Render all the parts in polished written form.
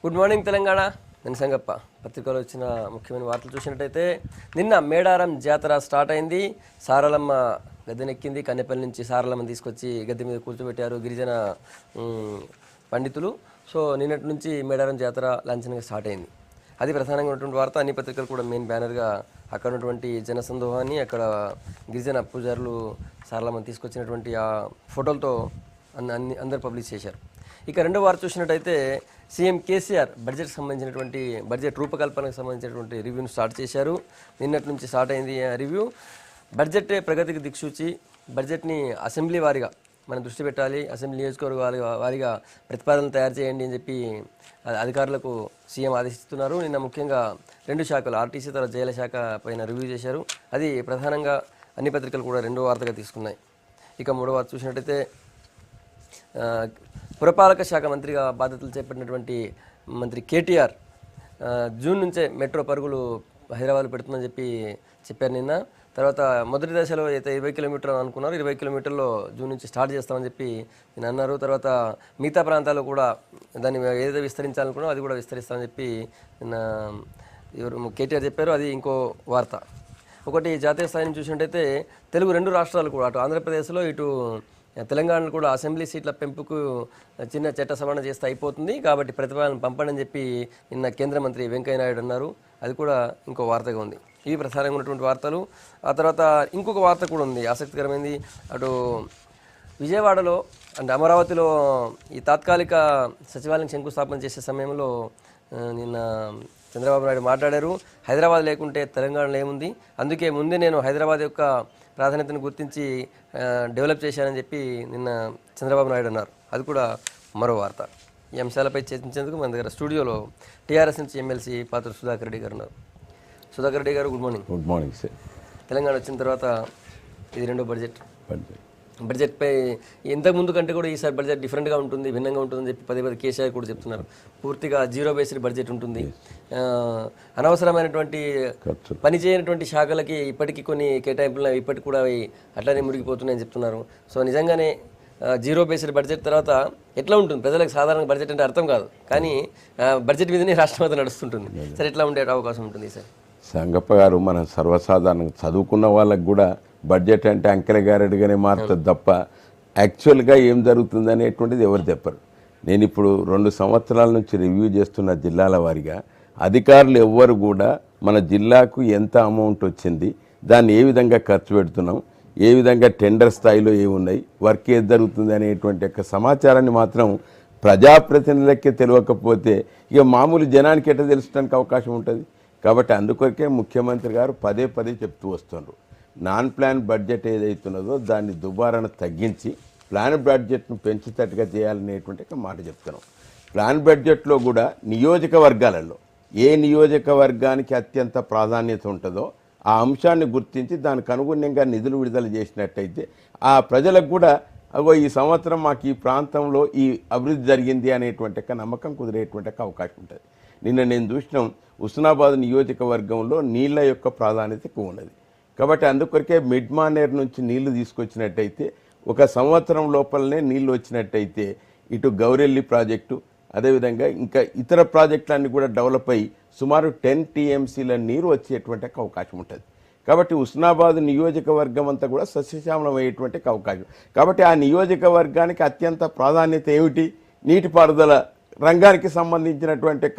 Good morning Telangana. నేను సంగప్ప. పత్రికలో వచ్చిన ముఖ్యమైన వార్తలు చూసినట్టయితే నిన్న మేడారం జాతర స్టార్ట్ అయింది. సారలమ్మ గద్దెనెక్కింది. కన్నెపల్లి నుంచి సారలమ్మని తీసుకొచ్చి గద్దె మీద కూర్చోబెట్టారు గిరిజన పండితులు. సో నిన్నటి నుంచి మేడారం జాతర లాంఛనంగా స్టార్ట్ అయింది. అది ప్రధానంగా ఉన్నటువంటి వార్త. అన్ని పత్రికలు కూడా మెయిన్ బ్యానర్గా అక్కడ ఉన్నటువంటి జనసందోహాన్ని, అక్కడ గిరిజన పూజారులు సారలమ్మని తీసుకొచ్చినటువంటి ఆ ఫోటోలతో అందరు పబ్లిష్ చేశారు. ఇక రెండో వార్త చూసినట్టయితే సీఎం కేసీఆర్ బడ్జెట్కి సంబంధించినటువంటి బడ్జెట్ రూపకల్పనకు సంబంధించినటువంటి రివ్యూను స్టార్ట్ చేశారు. నిన్నటి నుంచి స్టార్ట్ అయింది ఆ రివ్యూ. బడ్జెటే ప్రగతికి దిక్సూచి. బడ్జెట్ని అసెంబ్లీ వారిగా మనం దృష్టి పెట్టాలి, అసెంబ్లీ నియోజకవర్గ వారిగా ప్రతిపాదనలు తయారు చేయండి అని చెప్పి అధికారులకు సీఎం ఆదేశిస్తున్నారు. నిన్న ముఖ్యంగా రెండు శాఖలు ఆర్టీసీ తర్వాత జైల శాఖ పైన రివ్యూ చేశారు. అది ప్రధానంగా అన్ని పత్రికలు కూడా రెండో వార్తగా తీసుకున్నాయి. ఇక మూడో వార్త చూసినట్టయితే పురపాలక శాఖ మంత్రిగా బాధ్యతలు చేపట్టినటువంటి మంత్రి కేటీఆర్ జూన్ నుంచే మెట్రో పరుగులు హైదరాబాద్ పెడుతుందని చెప్పారు నిన్న. తర్వాత మొదటి దశలో అయితే 20 కిలోమీటర్లు అనుకున్నారు, 20 కిలోమీటర్లో జూన్ నుంచి స్టార్ట్ చేస్తామని చెప్పి నేను అన్నారు. తర్వాత మిగతా ప్రాంతాల్లో కూడా దాన్ని ఏదైతే విస్తరించాలనుకున్నారో అది కూడా విస్తరిస్తామని చెప్పి నిన్న కేటీఆర్ చెప్పారు. అది ఇంకో వార్త. ఒకటి జాతీయ స్థాయిని చూసినట్టయితే తెలుగు రెండు రాష్ట్రాలు కూడా, అటు ఆంధ్రప్రదేశ్లో ఇటు తెలంగాణలో కూడా అసెంబ్లీ సీట్ల పెంపుకు చిన్న చట్ట సవరణ చేస్తే అయిపోతుంది, కాబట్టి ప్రతిపాదన పంపండి అని చెప్పి నిన్న కేంద్ర మంత్రి వెంకయ్యనాయుడు అన్నారు. అది కూడా ఇంకో వార్తగా ఉంది. ఇవి ప్రధానంగా ఉన్నటువంటి వార్తలు. ఆ తర్వాత ఇంకొక వార్త కూడా ఉంది ఆసక్తికరమైనది. అటు విజయవాడలో అంటే అమరావతిలో ఈ తాత్కాలిక సచివాలయం శంకుస్థాపన చేసే సమయంలో నిన్న చంద్రబాబు నాయుడు మాట్లాడారు. హైదరాబాద్ లేకుంటే తెలంగాణలో ఏముంది, అందుకే ముందే నేను హైదరాబాద్ యొక్క ప్రాధాన్యతను గుర్తించి డెవలప్ చేశానని చెప్పి నిన్న చంద్రబాబు నాయుడు అన్నారు. అది కూడా మరో వార్త. ఈ అంశాలపై చర్చించేందుకు మన దగ్గర స్టూడియోలో టీఆర్ఎస్ నుంచి ఎమ్మెల్సీ పాత్ర సుధాకర్ రెడ్డి గారు ఉన్నారు. సుధాకర్ రెడ్డి గారు, good morning. Good morning sir. Telangana వచ్చిన తర్వాత ఇది రెండో బడ్జెట్పై ఇంతకుముందు కంటే కూడా ఈసారి బడ్జెట్ డిఫరెంట్గా ఉంటుంది, భిన్నంగా ఉంటుందని చెప్పి పదే కేసీఆర్ కూడా చెప్తున్నారు. పూర్తిగా జీరో బేస్డ్ బడ్జెట్ ఉంటుంది. అనవసరమైనటువంటి పని చేయనటువంటి శాఖలకి ఇప్పటికీ కొన్ని కేటాయింపులు ఇప్పటికి కూడా అవి అట్లానే మురిగిపోతున్నాయని చెప్తున్నారు. సో నిజంగానే జీరో బేస్డ్ బడ్జెట్ తర్వాత ఎట్లా ఉంటుంది? ప్రజలకు సాధారణ బడ్జెట్ అంటే అర్థం కాదు, కానీ బడ్జెట్ మీదనే రాష్ట్రం అంతా నడుస్తుంటుంది. సరే, ఎట్లా ఉండే అవకాశం ఉంటుంది సార్? సంగప్ప గారు, మనం సర్వసాధారణంగా చదువుకున్న వాళ్ళకు కూడా బడ్జెట్ అంటే అంకెల గారెడ్డిగానే మారుతుంది తప్ప యాక్చువల్గా ఏం జరుగుతుంది అనేటువంటిది ఎవరు చెప్పరు. నేను ఇప్పుడు 2 సంవత్సరాల నుంచి రివ్యూ చేస్తున్న జిల్లాల వారీగా అధికారులు ఎవ్వరు కూడా మన జిల్లాకు ఎంత అమౌంట్ వచ్చింది, దాన్ని ఏ విధంగా ఖర్చు పెడుతున్నాం, ఏ విధంగా టెండర్ స్థాయిలో ఏమున్నాయి, వర్క్ ఏది జరుగుతుంది అనేటువంటి యొక్క సమాచారాన్ని మాత్రం ప్రజాప్రతినిధులకే తెలియకపోతే ఇక మామూలు జనానికి ఎట్లా తెలుసుకోవడానికి అవకాశం ఉంటుంది. కాబట్టి అందుకొరకే ముఖ్యమంత్రి గారు పదే చెప్తూ వస్తున్నారు, నాన్ ప్లాన్ బడ్జెట్ ఏదైతున్నదో దాన్ని దుబారాను తగ్గించి ప్లాన్ బడ్జెట్ను పెంచేటట్టుగా చేయాలనేటువంటి మాట చెప్తున్నాం. ప్లాన్ బడ్జెట్లో కూడా నియోజకవర్గాలలో ఏ నియోజకవర్గానికి అత్యంత ప్రాధాన్యత ఉంటుందో ఆ అంశాన్ని గుర్తించి దానికి అనుగుణంగా నిధులు విడుదల చేసినట్టయితే ఆ ప్రజలకు కూడా ఈ సంవత్సరం మాకు ఈ ప్రాంతంలో ఈ అభివృద్ధి జరిగింది అనేటువంటి నమ్మకం కుదిరేటువంటి అవకాశం ఉంటుంది. నిన్న నేను చూసిన హుస్నాబాద్ నియోజకవర్గంలో నీళ్ల యొక్క ప్రాధాన్యత ఎక్కువ ఉన్నది. కాబట్టి అందుకొరకే మిడ్ మానేర్ నుంచి నీళ్లు తీసుకొచ్చినట్టయితే 1 సంవత్సరం లోపలనే నీళ్లు వచ్చినట్టయితే ఇటు గౌరెల్లి ప్రాజెక్టు, అదేవిధంగా ఇంకా ఇతర ప్రాజెక్టులన్నీ కూడా డెవలప్ అయ్యి సుమారు 10 టీఎంసీల నీరు వచ్చేటువంటి అవకాశం ఉంటుంది. కాబట్టి హుస్నాబాద్ నియోజకవర్గం అంతా కూడా సస్యశ్యామలం అయ్యేటువంటి అవకాశం. కాబట్టి ఆ నియోజకవర్గానికి అత్యంత ప్రాధాన్యత ఏమిటి? నీటిపారుదల రంగానికి సంబంధించినటువంటి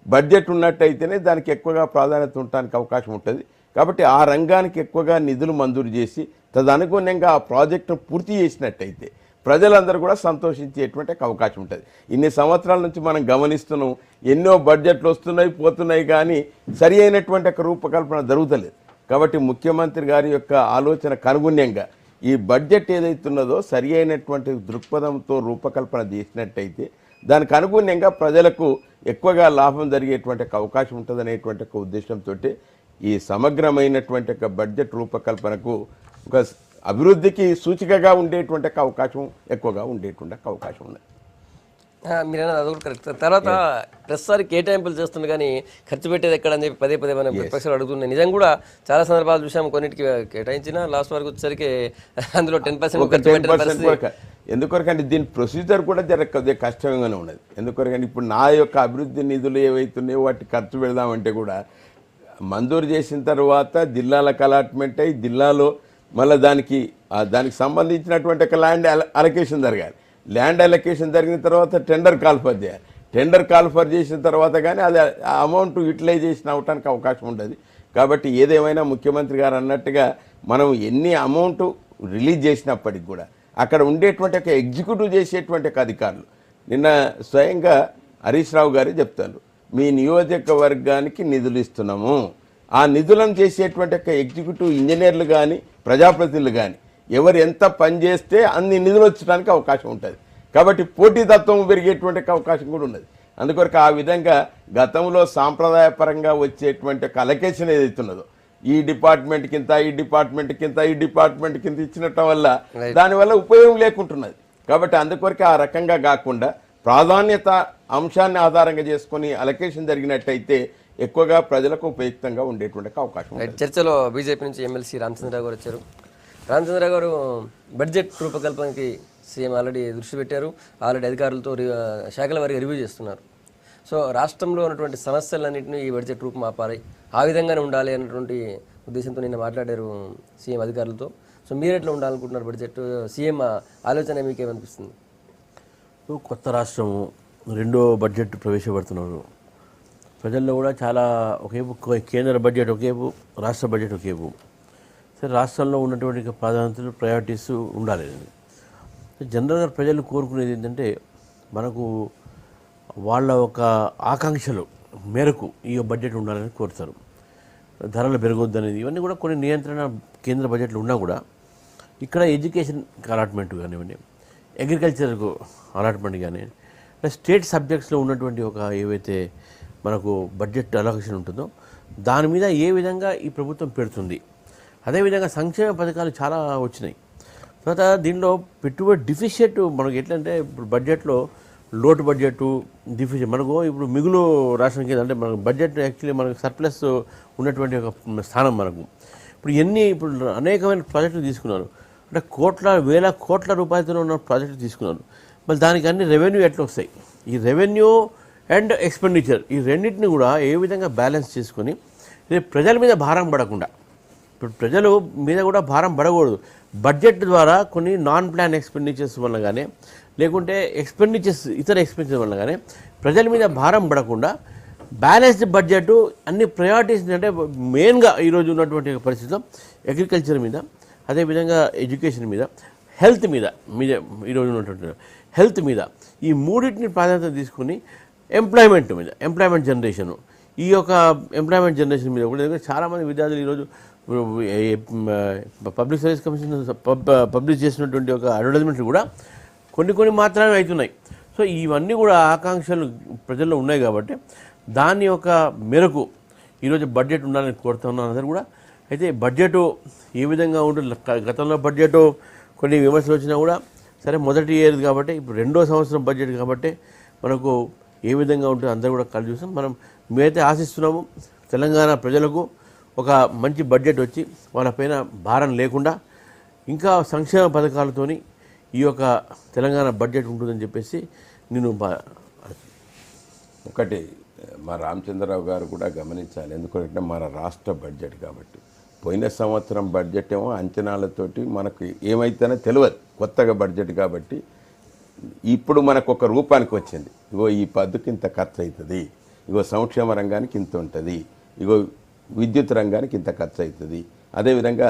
బడ్జెట్ ఉన్నట్టయితేనే దానికి ఎక్కువగా ప్రాధాన్యత ఉండడానికి అవకాశం ఉంటుంది. కాబట్టి ఆ రంగానికి ఎక్కువగా నిధులు మంజూరు చేసి తదనుగుణంగా ఆ ప్రాజెక్టును పూర్తి చేసినట్టయితే ప్రజలందరూ కూడా సంతోషించేటువంటి అవకాశం ఉంటుంది. ఇన్ని సంవత్సరాల నుంచి మనం గమనిస్తున్నాం, ఎన్నో బడ్జెట్లు వస్తున్నాయి పోతున్నాయి, కానీ సరి అయినటువంటి రూపకల్పన జరుగుతలేదు. కాబట్టి ముఖ్యమంత్రి గారి యొక్క ఆలోచనకు అనుగుణంగా ఈ బడ్జెట్ ఏదైతున్నదో సరి అయినటువంటి దృక్పథంతో రూపకల్పన చేసినట్టయితే దానికి అనుగుణంగా ప్రజలకు ఎక్కువగా లాభం జరిగేటువంటి అవకాశం ఉంటుంది అనేటువంటి ఉద్దేశంతో ఈ సమగ్రమైనటువంటి బడ్జెట్ రూపకల్పనకు ఒక అభివృద్ధికి సూచికగా ఉండేటువంటి అవకాశం ఎక్కువగా ఉండేటువంటి అవకాశం ఉంది. మీరైనా అది కూడా కరెక్ట్. తర్వాత ప్రస్తుతానికి కేటాయింపులు చేస్తుంది కానీ ఖర్చు పెట్టేది ఎక్కడ అని చెప్పి పదే మన ప్రతిపక్షాలు అడుగుతున్నాయి. నిజంగా కూడా చాలా సందర్భాలు చూసాము, కొన్నిటికి కేటాయించిన లాస్ట్ వరకు వచ్చేసరికి అందులో 10% ఖర్చు పెట్టే పరిస్థితి. ఎందుకొరకంటే దీని ప్రొసీజర్ కూడా కొద్దిగా కష్టంగానే ఉన్నది. ఎందుకొరకంటే ఇప్పుడు నా యొక్క అభివృద్ధి నిధులు ఏవైతున్నాయో వాటి ఖర్చు పెడదామంటే కూడా మంజూరు చేసిన తర్వాత జిల్లాలకు అలాట్మెంట్ అయ్యి జిల్లాలో మళ్ళీ దానికి సంబంధించినటువంటి ఒక ల్యాండ్ అలొకేషన్ జరగాలి. ల్యాండ్ అలొకేషన్ జరిగిన తర్వాత టెండర్ కాల్ఫర్ చేయాలి. టెండర్ కాల్ఫర్ చేసిన తర్వాత కానీ అది ఆ అమౌంట్ యూటిలైజేషన్ అవడానికి అవకాశం ఉండదు. కాబట్టి ఏదేమైనా ముఖ్యమంత్రి గారు అన్నట్టుగా మనం ఎన్ని అమౌంట్ రిలీజ్ చేసినప్పటికి కూడా అక్కడ ఉండేటువంటి ఒక ఎగ్జిక్యూటివ్ చేసేటువంటి ఒక అధికారులు నిన్న స్వయంగా హరీష్ రావు గారే చెప్తారు, మీ నియోజకవర్గానికి నిధులు ఇస్తున్నాము, ఆ నిధులను చేసేటువంటి ఒక ఎగ్జిక్యూటివ్ ఇంజనీర్లు కానీ ప్రజాప్రతినిధులు కానీ ఎవరు ఎంత పని చేస్తే అన్ని నిధులు వచ్చడానికి అవకాశం ఉంటుంది. కాబట్టి పోటీతత్వం పెరిగేటువంటి అవకాశం కూడా ఉన్నది. అందుకొరకు ఆ విధంగా గతంలో సాంప్రదాయపరంగా వచ్చేటువంటి ఒక అలొకేషన్ ఏదైతున్నదో ఈ డిపార్ట్మెంట్ కింద ఈ డిపార్ట్మెంట్ కింద ఈ డిపార్ట్మెంట్ కింద ఇచ్చినట్టు వల్ల దానివల్ల ఉపయోగం లేకుంటున్నది. కాబట్టి అందుకొరకు ఆ రకంగా కాకుండా ప్రాధాన్యత అంశాన్ని ఆధారంగా చేసుకుని అలొకేషన్ జరిగినట్టయితే ఎక్కువగా ప్రజలకు ఉపయుక్తంగా ఉండేటువంటి అవకాశం ఉంది. చర్చలో బీజేపీ నుంచి ఎమ్మెల్సీ రామచంద్రరావు గారు వచ్చారు. రామచంద్రరావు గారు బడ్జెట్ రూపకల్పనకి సీఎం ఆల్రెడీ దృష్టి పెట్టారు. ఆల్రెడీ అధికారులతో శాఖల వారికి రివ్యూ చేస్తున్నారు. సో రాష్ట్రంలో ఉన్నటువంటి సమస్యలన్నింటినీ ఈ బడ్జెట్ రూపమాపాలి, ఆ విధంగానే ఉండాలి అన్నటువంటి ఉద్దేశంతో నిన్న మాట్లాడారు సీఎం అధికారులతో. సో మీరు ఎట్లా ఉండాలనుకుంటున్నారు బడ్జెట్? సీఎం ఆలోచన మీకు ఏమనిపిస్తుంది? కొత్త రాష్ట్రము, రెండో బడ్జెట్ ప్రవేశపెడుతున్నారు. ప్రజల్లో కూడా చాలా ఒకేపు కేంద్ర బడ్జెట్ ఒకేపు, రాష్ట్ర బడ్జెట్ ఒకేపు. సరే, రాష్ట్రంలో ఉన్నటువంటి ప్రాధాన్యతలు ప్రయారిటీస్ ఉండాలి. జనరల్గా ప్రజలు కోరుకునేది ఏంటంటే మనకు వాళ్ళ ఒక ఆకాంక్షలు మేరకు ఈ బడ్జెట్ ఉండాలని కోరుతారు. ధరలు పెరగొద్దు అనేది, ఇవన్నీ కూడా కొన్ని నియంత్రణ కేంద్ర బడ్జెట్లు ఉన్నా కూడా ఇక్కడ ఎడ్యుకేషన్ అలాట్మెంట్ కానివ్వండి, అగ్రికల్చర్కు అలాట్మెంట్ కానీ, స్టేట్ సబ్జెక్ట్స్లో ఉన్నటువంటి ఒక ఏవైతే మనకు బడ్జెట్ అలొకేషన్ ఉంటుందో దాని మీద ఏ విధంగా ఈ ప్రభుత్వం పెడుతుంది. అదేవిధంగా సంక్షేమ పథకాలు చాలా వచ్చినాయి. తర్వాత దీనిలో పెట్టుబడి డిఫిషియట్ మనకు ఎట్లంటే ఇప్పుడు బడ్జెట్లో లోటు బడ్జెట్ డిఫిషియట్ మనకు ఇప్పుడు మిగులు రాష్ట్రానికి అంటే మనకు బడ్జెట్ యాక్చువల్లీ మనకు సర్ప్లస్ ఉన్నటువంటి ఒక స్థానం మనకు. ఇప్పుడు అనేకమైన ప్రాజెక్టులు తీసుకున్నారు, అంటే వేల కోట్ల రూపాయలతో ఉన్న ప్రాజెక్టులు తీసుకున్నారు. మళ్ళీ దానికి అన్ని రెవెన్యూ ఎట్లా వస్తాయి? ఈ రెవెన్యూ అండ్ ఎక్స్పెండిచర్ ఈ రెండింటిని కూడా ఏ విధంగా బ్యాలెన్స్ చేసుకొని ప్రజల మీద భారం పడకుండా, ఇప్పుడు ప్రజలు మీద కూడా భారం పడకూడదు. బడ్జెట్ ద్వారా కొన్ని నాన్ ప్లాన్ ఎక్స్పెండిచర్స్ వల్ల కానీ లేకుంటే ఇతర ఎక్స్పెండిచర్స్ వల్ల కానీ ప్రజల మీద భారం పడకుండా బ్యాలెన్స్డ్ బడ్జెట్ అన్ని ప్రయారిటీస్ అంటే మెయిన్గా ఈరోజు ఉన్నటువంటి పరిస్థితిలో అగ్రికల్చర్ మీద, అదేవిధంగా ఎడ్యుకేషన్ మీద, హెల్త్ మీద ఈరోజు ఉన్నటువంటి హెల్త్ మీద ఈ మూడింటిని ప్రాధాన్యత తీసుకుని ఎంప్లాయ్మెంట్ జనరేషన్ ఈ యొక్క ఎంప్లాయ్మెంట్ జనరేషన్ మీద కూడా చాలామంది విద్యార్థులు ఈరోజు పబ్లిక్ సర్వీస్ కమిషన్ పబ్లిష్ చేసినటువంటి ఒక అడ్వర్టైజ్మెంట్లు కూడా కొన్ని మాత్రమే అవుతున్నాయి. సో ఇవన్నీ కూడా ఆకాంక్షలు ప్రజల్లో ఉన్నాయి కాబట్టి దాని యొక్క మేరకు ఈరోజు బడ్జెట్ ఉండాలని కోరుతున్నాను అందరూ కూడా. అయితే బడ్జెట్ ఏ విధంగా ఉంటుంది, గతంలో బడ్జెట్ కొన్ని విమర్శలు వచ్చినా కూడా సరే మొదటి ఇయర్ కాబట్టి ఇప్పుడు రెండో సంవత్సరం బడ్జెట్ కాబట్టి మనకు ఏ విధంగా ఉంటుందో అందరూ కూడా కలిసి చూస్తాం. మేమైతే ఆశిస్తున్నాము తెలంగాణ ప్రజలకు ఒక మంచి బడ్జెట్ వచ్చి వాళ్ళపైన భారం లేకుండా ఇంకా సంక్షేమ పథకాలతోని ఈ యొక్క తెలంగాణ బడ్జెట్ ఉంటుందని చెప్పేసి నేను ఒకటి మా రామచంద్రరావు గారు కూడా గమనించాలి. ఎందుకంటే మన రాష్ట్ర బడ్జెట్ కాబట్టి పోయిన సంవత్సరం బడ్జెట్ ఏమో అంచనాలతోటి మనకు ఏమైతేనే తెలియదు, కొత్తగా బడ్జెట్ కాబట్టి ఇప్పుడు మనకు ఒక రూపానికి వచ్చింది. ఇగో ఈ పద్దుకి ఇంత ఖర్చు అవుతుంది, ఇగో సంక్షేమ రంగానికి ఇంత ఉంటుంది, ఇగో విద్యుత్ రంగానికి ఇంత ఖర్చు అవుతుంది, అదేవిధంగా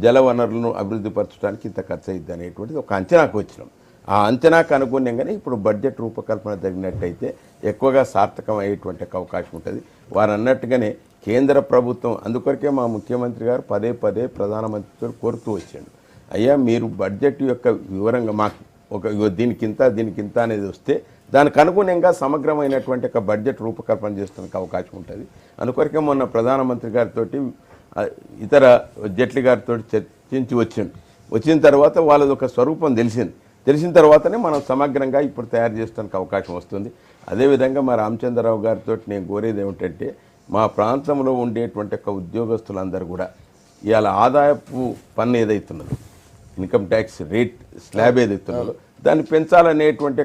జల వనరులను అభివృద్ధి పరచడానికి ఇంత ఖర్చు అవుతుంది అనేటువంటిది ఒక అంచనాకు వచ్చినాం. ఆ అంచనాకు అనుగుణంగానే ఇప్పుడు బడ్జెట్ రూపకల్పన జరిగినట్టయితే ఎక్కువగా సార్థకం అయ్యేటువంటి అవకాశం ఉంటుంది. వారు అన్నట్టుగానే కేంద్ర ప్రభుత్వం అందుకొరకే మా ముఖ్యమంత్రి గారు పదే ప్రధానమంత్రితో కోరుతూ వచ్చాడు, అయ్యా మీరు బడ్జెట్ యొక్క వివరంగా మాకు ఒక దీనికింత అనేది వస్తే దానికి అనుగుణంగా సమగ్రమైనటువంటి ఒక బడ్జెట్ రూపకల్పన చేస్తున్న అవకాశం ఉంటుంది. అందుకొరకే మొన్న ప్రధానమంత్రి గారితో ఇతర జైట్లీ గారితో చర్చించి వచ్చిన తర్వాత వాళ్ళది ఒక స్వరూపం తెలిసింది. తెలిసిన తర్వాతనే మనం సమగ్రంగా ఇప్పుడు తయారు చేయడానికి అవకాశం వస్తుంది. అదేవిధంగా మా రామచంద్రరావు గారితో నేను కోరేది ఏమిటంటే మా ప్రాంతంలో ఉండేటువంటి ఒక ఉద్యోగస్తులందరూ కూడా ఇవాళ ఆదాయపు పన్ను ఏదైతున్నదో ఇన్కమ్ ట్యాక్స్ రేట్ స్లాబ్ ఏదైతున్నదో దాన్ని పెంచాలనేటువంటి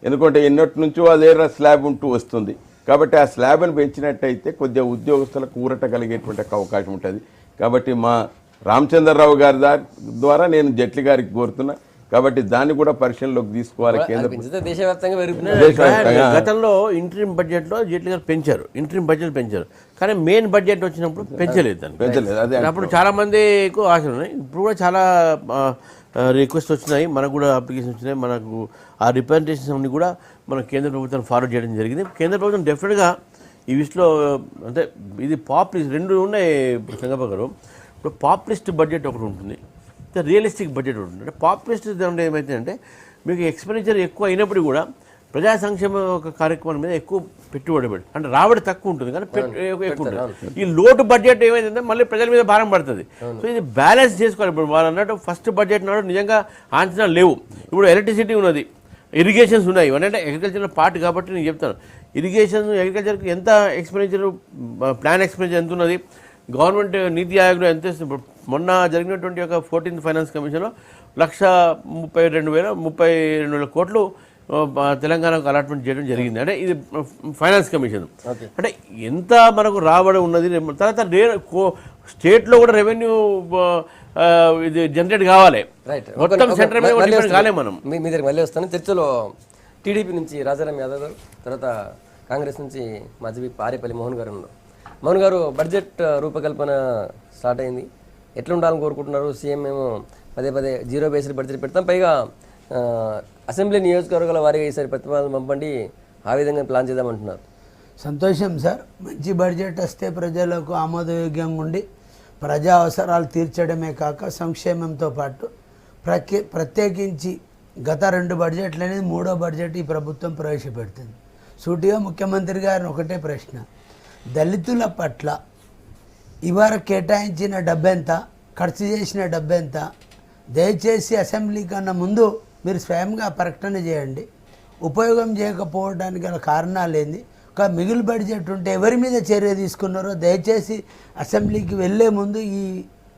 ఎందుకంటే ఎన్నటి నుంచో అదే స్లాబ్ ఉంటూ వస్తుంది. కాబట్టి ఆ స్లాబ్ని పెంచినట్టయితే కొద్దిగా ఉద్యోగస్తులకు ఊరట కలిగేటువంటి అవకాశం ఉంటుంది. కాబట్టి మా రామచంద్రరావు గారి ద్వారా నేను జైట్లీ గారికి కోరుతున్నా. కాబట్టి దాన్ని కూడా పరిశీలనలోకి తీసుకోవాలి. గతంలో ఇంటరిమ్ బడ్జెట్లో జైట్లీ గారు పెంచారు, ఇంటరిమ్ బడ్జెట్ పెంచారు, కానీ మెయిన్ బడ్జెట్ వచ్చినప్పుడు పెంచలేదు. అప్పుడు చాలా మందికి ఆశలు ఉన్నాయి. ఇప్పుడు కూడా చాలా రిక్వెస్ట్ వచ్చినాయి, మనకు కూడా అప్లికేషన్ వచ్చినాయి. మనకు ఆ రిప్రజెంటేషన్స్ అన్ని కూడా మన కేంద్ర ప్రభుత్వం ఫార్వర్డ్ చేయడం జరిగింది. కేంద్ర ప్రభుత్వం డెఫినెట్గా ఈ విషయంలో అంటే ఇది పాపులిస్ట్ రెండు ఉన్నాయి సంగప్ప గారు. ఇప్పుడు పాపులిస్ట్ బడ్జెట్ ఒకటి ఉంటుంది, రియలిస్టిక్ బడ్జెట్ ఉంటుంది. అంటే పాపులిస్ట్ దాంట్లో ఏమైతుందంటే మీకు ఎక్స్పెండిచర్ ఎక్కువ అయినప్పుడు కూడా ప్రజా సంక్షేమ ఒక కార్యక్రమం మీద ఎక్కువ పెట్టుబడి అంటే రాబడి తక్కువ ఉంటుంది కానీ ఎక్కువ ఉంటుంది. ఈ లోటు బడ్జెట్ ఏమైందంటే మళ్ళీ ప్రజల మీద భారం పడుతుంది. సో ఇది బ్యాలెన్స్ చేసుకోవాలి. ఇప్పుడు వాళ్ళు అన్నట్టు ఫస్ట్ బడ్జెట్ నాడు నిజంగా అంచనాలు లేవు. ఇప్పుడు ఎలక్ట్రిసిటీ ఉన్నది, ఇరిగేషన్స్ ఉన్నాయి, ఇవన్నీ అంటే అగ్రికల్చర్ పార్ట్ కాబట్టి నేను చెప్తాను. ఇరిగేషన్ అగ్రికల్చర్కి ఎంత ఎక్స్పెండిచర్, ప్లాన్ ఎక్స్పెండిచర్ ఎంత ఉన్నది, గవర్నమెంట్ నీతి ఆయోగ్లో ఎంత ఇస్తుంది. మొన్న జరిగినటువంటి ఒక 14th ఫైనాన్స్ కమిషన్లో 1,32,000 కోట్లు తెలంగాణకు అలాట్మెంట్ చేయడం జరిగింది. అంటే ఇది ఫైనాన్స్ కమిషన్. అంటే ఎంత మనకు రాబడి ఉన్నది. తర్వాత స్టేట్లో కూడా రెవెన్యూ ఇది జనరేట్ కావాలి. మొత్తం సెంటర్ మీద కాలే మనం. మీ దగ్గర మళ్ళీ వస్తాను. చర్చలో టీడీపీ నుంచి రాజారాం యాదవ్ గారు, తర్వాత కాంగ్రెస్ నుంచి మాజీ పారేపల్లి మోహన్ గారు ఉన్నారు. మోహన్ గారు, బడ్జెట్ రూపకల్పన స్టార్ట్ అయింది, ఎట్లా ఉండాలని కోరుకుంటున్నారు? సీఎం మేము పదే జీరో బేస్డ్ బడ్జెట్ పెడతాం, పైగా అసెంబ్లీ నియోజకవర్గాల వారిగా ఈసారి ప్రతిపాదన పంపండి, ఆ విధంగా ప్లాన్ చేద్దామంటున్నారు. సంతోషం సార్. మంచి బడ్జెట్ వస్తే ప్రజలకు ఆమోదయోగ్యంగా ఉండి ప్రజా అవసరాలు తీర్చడమే కాక సంక్షేమంతో పాటు ప్రత్యేకించి గత 2 బడ్జెట్లు అనేది 3వ బడ్జెట్ ఈ ప్రభుత్వం ప్రవేశపెడుతుంది. సూటిగా ముఖ్యమంత్రి గారిని ఒకటే ప్రశ్న, దళితుల పట్ల ఇవాళ కేటాయించిన డబ్బెంత, ఖర్చు చేసిన డబ్బెంత, దయచేసి అసెంబ్లీ కన్నా ముందు మీరు స్వయంగా ప్రకటన చేయండి. ఉపయోగం చేయకపోవడానికి గల కారణాలు ఏంది, ఒక మిగులు బడ్జెట్ ఉంటే ఎవరి మీద చర్య తీసుకున్నారో దయచేసి అసెంబ్లీకి వెళ్ళే ముందు ఈ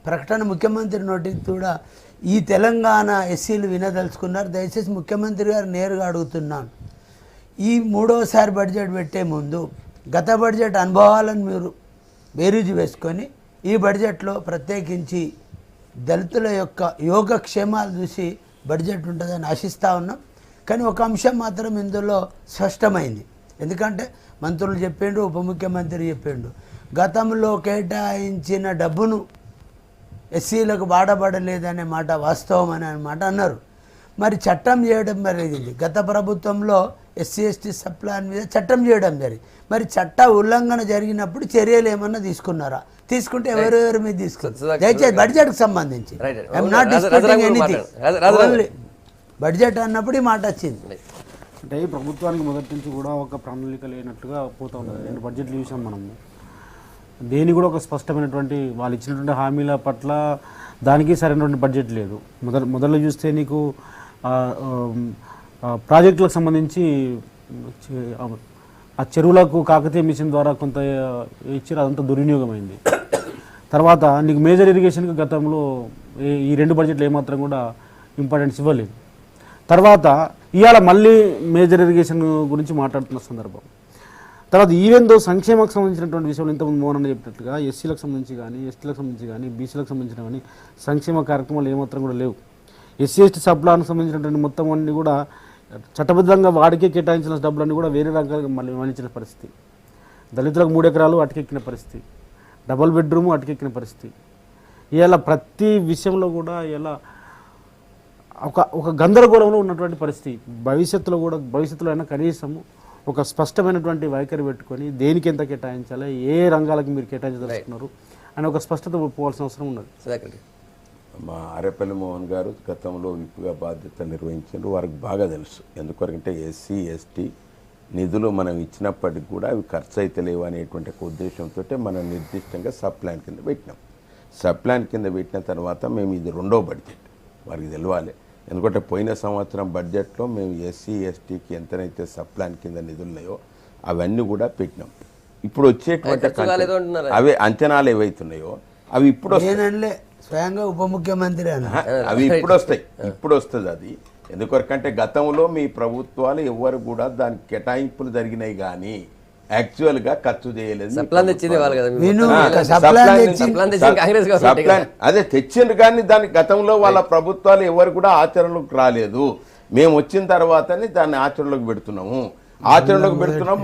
ప్రకటన ముఖ్యమంత్రి నోటికి కూడా ఈ తెలంగాణ ఎస్సీలు వినదలుచుకున్నారు. దయచేసి ముఖ్యమంత్రి గారు నేరుగా అడుగుతున్నాను, ఈ 3వసారి బడ్జెట్ పెట్టే ముందు గత బడ్జెట్ అనుభవాలను మీరు బేరీజు వేసుకొని ఈ బడ్జెట్లో ప్రత్యేకించి దళితుల యొక్క యోగక్షేమాలు చూసి బడ్జెట్ ఉంటుందని ఆశిస్తూ ఉన్నాం. కానీ ఒక అంశం మాత్రం ఇందులో స్పష్టమైంది. ఎందుకంటే మంత్రులు చెప్పిండు, ఉప ముఖ్యమంత్రి చెప్పిండు, గతంలో కేటాయించిన డబ్బును ఎస్సీలకు వాడబడలేదనే మాట వాస్తవం అనే మాట అన్నారు. మరి చట్టం చేయడం జరిగింది. గత ప్రభుత్వంలో ఎస్సీ ఎస్టీ సప్లాన్ మీద చట్టం చేయడం జరిగింది. మరి చట్ట ఉల్లంఘన జరిగినప్పుడు చర్యలు ఏమన్నా తీసుకున్నారా? తీసుకుంటే ఎవరెవరి మీద తీసుకున్నారు? దయచేసి బడ్జెట్కి సంబంధించి I'm not discussing anything, only budget అన్నప్పుడు ఈ మాట వచ్చింది. అంటే ఈ ప్రభుత్వానికి మొదటి నుంచి కూడా ఒక ప్రణాళిక లేనట్టుగా పోతూ ఉంటుంది. 2 బడ్జెట్లు చూసాం మనము. దేని కూడా ఒక స్పష్టమైనటువంటి వాళ్ళు ఇచ్చినటువంటి హామీల పట్ల దానికి సరైనటువంటి బడ్జెట్ లేదు. మొదలు చూస్తే నీకు ప్రాజెక్టులకు సంబంధించి ఆ చెరువులకు కాకతీయ మిషన్ ద్వారా కొంత ఇచ్చారు, అదంతా దుర్వినియోగమైంది. తర్వాత నీకు మేజర్ ఇరిగేషన్కి గతంలో ఈ 2 బడ్జెట్లు ఏమాత్రం కూడా ఇంపార్టెన్స్ ఇవ్వలేదు. తర్వాత ఇవాళ మళ్ళీ మేజర్ ఇరిగేషన్ గురించి మాట్లాడుతున్న సందర్భం. తర్వాత ఈవెన్ దో సంక్షేమకు సంబంధించినటువంటి విషయంలో ఇంతకుముందు మోహన్ అన్న చెప్పినట్లుగా ఎస్సీలకు సంబంధించి కానీ, ఎస్టీలకు సంబంధించి కానీ, బీసీలకు సంబంధించిన కానీ సంక్షేమ కార్యక్రమాలు ఏమాత్రం కూడా లేవు. ఎస్సీ ఎస్టీ సబ్లానికి సంబంధించినటువంటి మొత్తం అన్ని కూడా చట్టబద్ధంగా వాడికే కేటాయించిన డబ్బులన్నీ కూడా వేరే రకాలుగా మళ్ళీ మళ్ళించిన పరిస్థితి. దళితులకు 3 ఎకరాలు అటుకెక్కిన పరిస్థితి, డబుల్ బెడ్రూము అటుకెక్కిన పరిస్థితి. ఇలా ప్రతి విషయంలో కూడా ఇలా ఒక గందరగోళంలో ఉన్నటువంటి పరిస్థితి. భవిష్యత్తులో అయినా కనీసము ఒక స్పష్టమైనటువంటి వైఖరి పెట్టుకొని దేనికి ఎంత కేటాయించాలి, ఏ రంగాలకు మీరు కేటాయించదలుచుకున్నారు అని ఒక స్పష్టత పోవాల్సిన అవసరం ఉన్నది. మా ఆరేపల్లి మోహన్ గారు గతంలో విప్పుగా బాధ్యత నిర్వహించారు, వారికి బాగా తెలుసు. ఎందుకంటే ఎస్సీ ఎస్టీ నిధులు మనం ఇచ్చినప్పటికి కూడా అవి ఖర్చు అయితే లేవు అనేటువంటి ఒక ఉద్దేశంతో మనం నిర్దిష్టంగా సబ్ ప్లాన్ కింద పెట్టినాం. సబ్ ప్లాన్ కింద పెట్టిన తర్వాత మేము ఇది 2వ బడ్జెట్ వారికి తెలవాలి. ఎందుకంటే పోయిన సంవత్సరం బడ్జెట్లో మేము ఎస్సీ ఎస్టీకి ఎంతనైతే సప్లాన్ కింద నిధులు ఉన్నాయో అవన్నీ కూడా పెట్టినాం. ఇప్పుడు వచ్చేటువంటి అవే అంచనాలు ఏవైతున్నాయో అవి ఇప్పుడు నేనలే స్వయంగా ఉప ముఖ్యమంత్రి అవి ఇప్పుడు వస్తాయి, ఇప్పుడు వస్తుంది అది. ఎందుకంటే గతంలో మీ ప్రభుత్వాలు ఎవరు కూడా దానికి కేటాయింపులు జరిగినాయి కానీ యాక్చువల్గా ఖర్చు చేయలేదు. అదే తెచ్చిండ్రు కానీ దాని గతంలో వాళ్ళ ప్రభుత్వాలు ఎవరు కూడా ఆచరణలోకి రాలేదు. మేము వచ్చిన తర్వాతనే దాన్ని ఆచరణలోకి పెడుతున్నాము.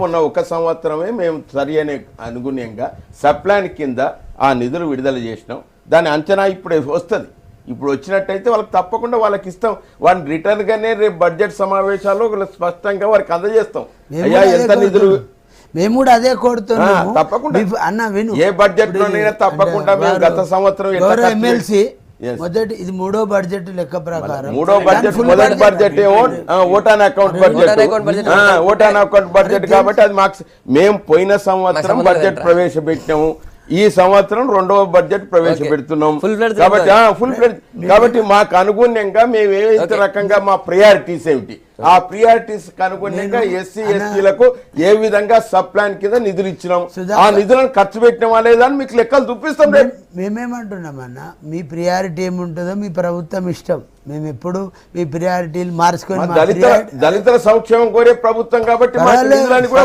మొన్న ఒక సంవత్సరమే మేము సరి అనే అనుగుణ్యంగా సప్లాన్ కింద ఆ నిధులు విడుదల చేసినాం. దాని అంచనా ఇప్పుడు వస్తుంది. ఇప్పుడు వచ్చినట్టయితే వాళ్ళకి తప్పకుండా వాళ్ళకి ఇస్తాం. వాడిని రిటర్న్గానే రేపు బడ్జెట్ సమావేశాల్లో స్పష్టంగా వారికి అందజేస్తాం. అయ్యా ఎంత నిధులు, మేము కూడా అదే కోరుతున్నాము. తప్పకుండా అన్న విను, ఏ బడ్జెట్ లోనైనా తప్పకుండా మేము గత సంవత్సరం ఎమ్మెల్సీ మొదటి ఇది మూడో బడ్జెట్ లెక్క ప్రకారం మొదటి budget vote on account budget కాబట్టి అది మాకు మేము పోయిన సంవత్సరం బడ్జెట్ ప్రవేశపెట్టినాము. ఈ సంవత్సరం రెండవ బడ్జెట్ ప్రవేశపెడుతున్నాం కాబట్టి మాకు అనుగుణ్యంగా మేము ఏదైతే రకంగా మా ప్రయారిటీస్ ఏమిటి ఆ ప్రియారిటీస్ అనుగుణంగా ఎస్సీ ఎస్టీలకు ఏ విధంగా సబ్ ప్లాన్ కింద నిధులు ఇచ్చినాం, ఆ నిధులను ఖర్చు పెట్టినామా లేదా అని మీకు లెక్కలు చూపిస్తాం. మేమేమంటున్నామన్నా మీ ప్రియారిటీ ఏముంటుందో మీ ప్రభుత్వం ఇష్టం. మేము ఎప్పుడు మీ ప్రియారిటీలు మార్చుకొని దళితుల సంక్షేమం కోరే ప్రభుత్వం కాబట్టి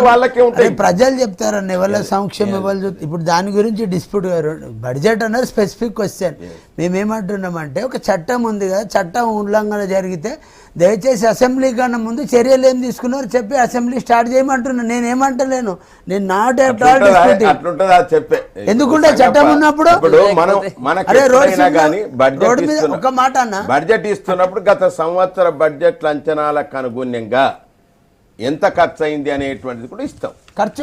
వాళ్ళకే ఉంటాయి. ప్రజలు చెప్తారన్న ఎవరి సంక్షేమం ఇవ్వాలి. ఇప్పుడు దాని గురించి డిస్ప్యూట్ బడ్జెట్ అన్నది స్పెసిఫిక్ క్వశ్చన్. మేమేమంటున్నామంటే ఒక చట్టం ఉంది కదా, చట్టం ఉల్లంఘన జరిగితే దయచేసి అసెంబ్లీ కన్నా ముందు చర్యలు ఏం తీసుకున్నారు చెప్పి అసెంబ్లీ స్టార్ట్ చేయమంటున్నా. నేనేమంటలేను, నేను నాట్ ఎందుకుంటే చట్టం ఉన్నప్పుడు రోడ్డు మీద ఒక మాట అన్న బడ్జెట్ ఇస్తున్నప్పుడు గత సంవత్సర బడ్జెట్ల అంచనాలకు అనుగుణ్యంగా ఎంత ఖర్చు అయింది అనేటువంటిది కూడా ఇస్తాం. ఖర్చు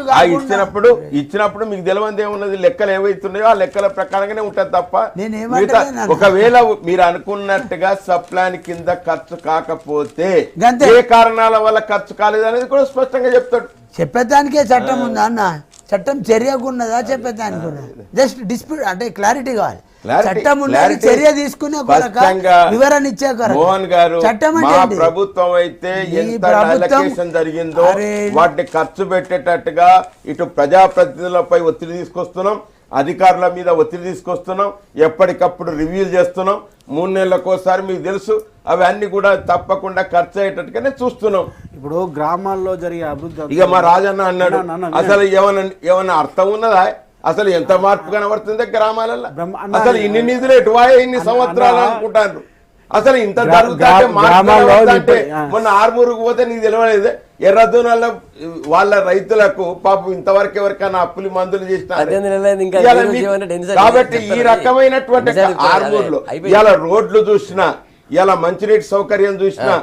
ఇచ్చినప్పుడు మీకు తెలియదు ఏమున్నది, లెక్కలు ఏవైతున్నాయో ఆ లెక్కల ప్రకారంగానే ఉంటుంది తప్ప ఒకవేళ మీరు అనుకున్నట్టుగా సప్లాన్ కింద ఖర్చు కాకపోతే ఏ కారణాల వల్ల ఖర్చు కాలేదు అనేది కూడా స్పష్టంగా చెప్తాడు. చెప్పేదానికే చట్టం ఉందా అన్న, చట్టం చర్యకున్నదా చెప్పేదానికి ఉన్నదా? జస్ట్ డిస్ప్యూట్ అంటే క్లారిటీ కావాలి. చట్టం ఉన్నది చర్య తీసుకునే వివరణ ఇచ్చే మోహన్ గారు మా ప్రభుత్వం అయితే ఎంత అలొకేషన్ జరిగిందో వాటిని ఖర్చు పెట్టేటట్టుగా ఇటు ప్రజాప్రతినిధులపై ఒత్తిడి తీసుకొస్తున్నాం, అధికారుల మీద ఒత్తిడి తీసుకొస్తున్నాం, ఎప్పటికప్పుడు రివ్యూలు చేస్తున్నాం. 3 నెలలకోసారి మీకు తెలుసు అవి అన్ని కూడా తప్పకుండా ఖర్చు అయ్యేటట్టుగానే చూస్తున్నాం. ఇప్పుడు గ్రామాల్లో జరిగే అభివృద్ధి ఇక మా రాజన్న అన్నాడు అసలు ఏమన్నా అర్థం ఉన్నదా? అసలు ఎంత మార్పు కనబడుతుంది గ్రామాలలో? అసలు ఇన్ని నిధులు ఎటువాయే ఇన్ని సంవత్సరాలు అనుకుంటారు. అసలు ఇంత జరుగుతుంటే మొన్న ఆర్మూరుకు పోతే నీకు తెలియలేదు, ఎర్రదూనల వాళ్ళ రైతులకు పాపం ఇంతవరకు ఎవరికైనా అప్పులు మందులు చేసినారు. కాబట్టి ఈ రకమైనటువంటి ఆర్మూరులో ఇలా రోడ్లు చూసినా, ఇలా మంచినీటి సౌకర్యం చూసినా,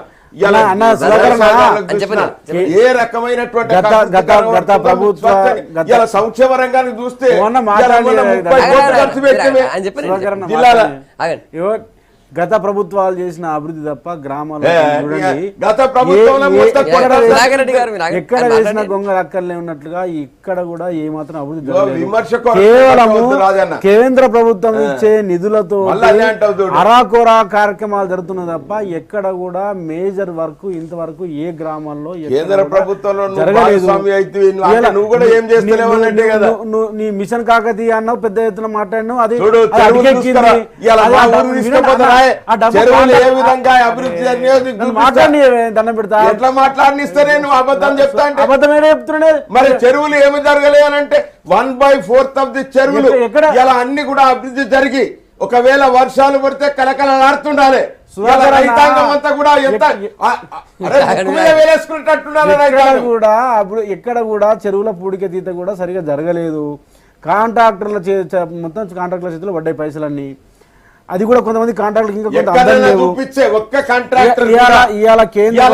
ఏ రకమైనటువంటి సంక్షేమ రంగాన్ని చూస్తే గత ప్రభుత్వాలు చేసిన అభివృద్ధి తప్ప గ్రామాల్లో ఎక్కడ వేసిన గొంగలు అక్కర్లే ఉన్నట్లుగా ఇక్కడ కూడా ఏమాత్రం అభివృద్ధి కేవలము కేంద్ర ప్రభుత్వం ఇచ్చే నిధులతో అరాకొరా కార్యక్రమాలు జరుగుతున్నాయి తప్ప ఎక్కడ కూడా మేజర్ వర్క్ ఇంతవరకు ఏ గ్రామాల్లో కేంద్ర ప్రభుత్వంలో జరగలేదు. నీ మిషన్ కాకతీయ అన్నావు, పెద్ద ఎత్తున మాట్లాడినావు, అది దండం పెడతా ఎట్లా మాట్లాడినిస్తానే నువ్వు అబద్ధం చెప్తా అంటే అబద్ధమేనే చెప్తున్నాడే. మరి చెరువులు ఏమి జరగలేనంటే 1/4 ఆఫ్ ది చెరువులు ఇలా అన్ని కూడా అభివృద్ధి జరిగి ఒకవేళ వర్షాలు పడితే కలకలలాడుతుండాలి. రైతాంగం అంతా కూడా ఎక్కడ కూడా చెరువుల పూడిక తీత కూడా సరిగా జరగలేదు. కాంట్రాక్టర్ల మొత్తం కాంట్రాక్టర్ల చేతిలో పడ్డాయి పైసలన్నీ. అది కూడా కొంతమంది కాంట్రాక్టర్ ఇంకా కొంత ఇవాళ కేంద్ర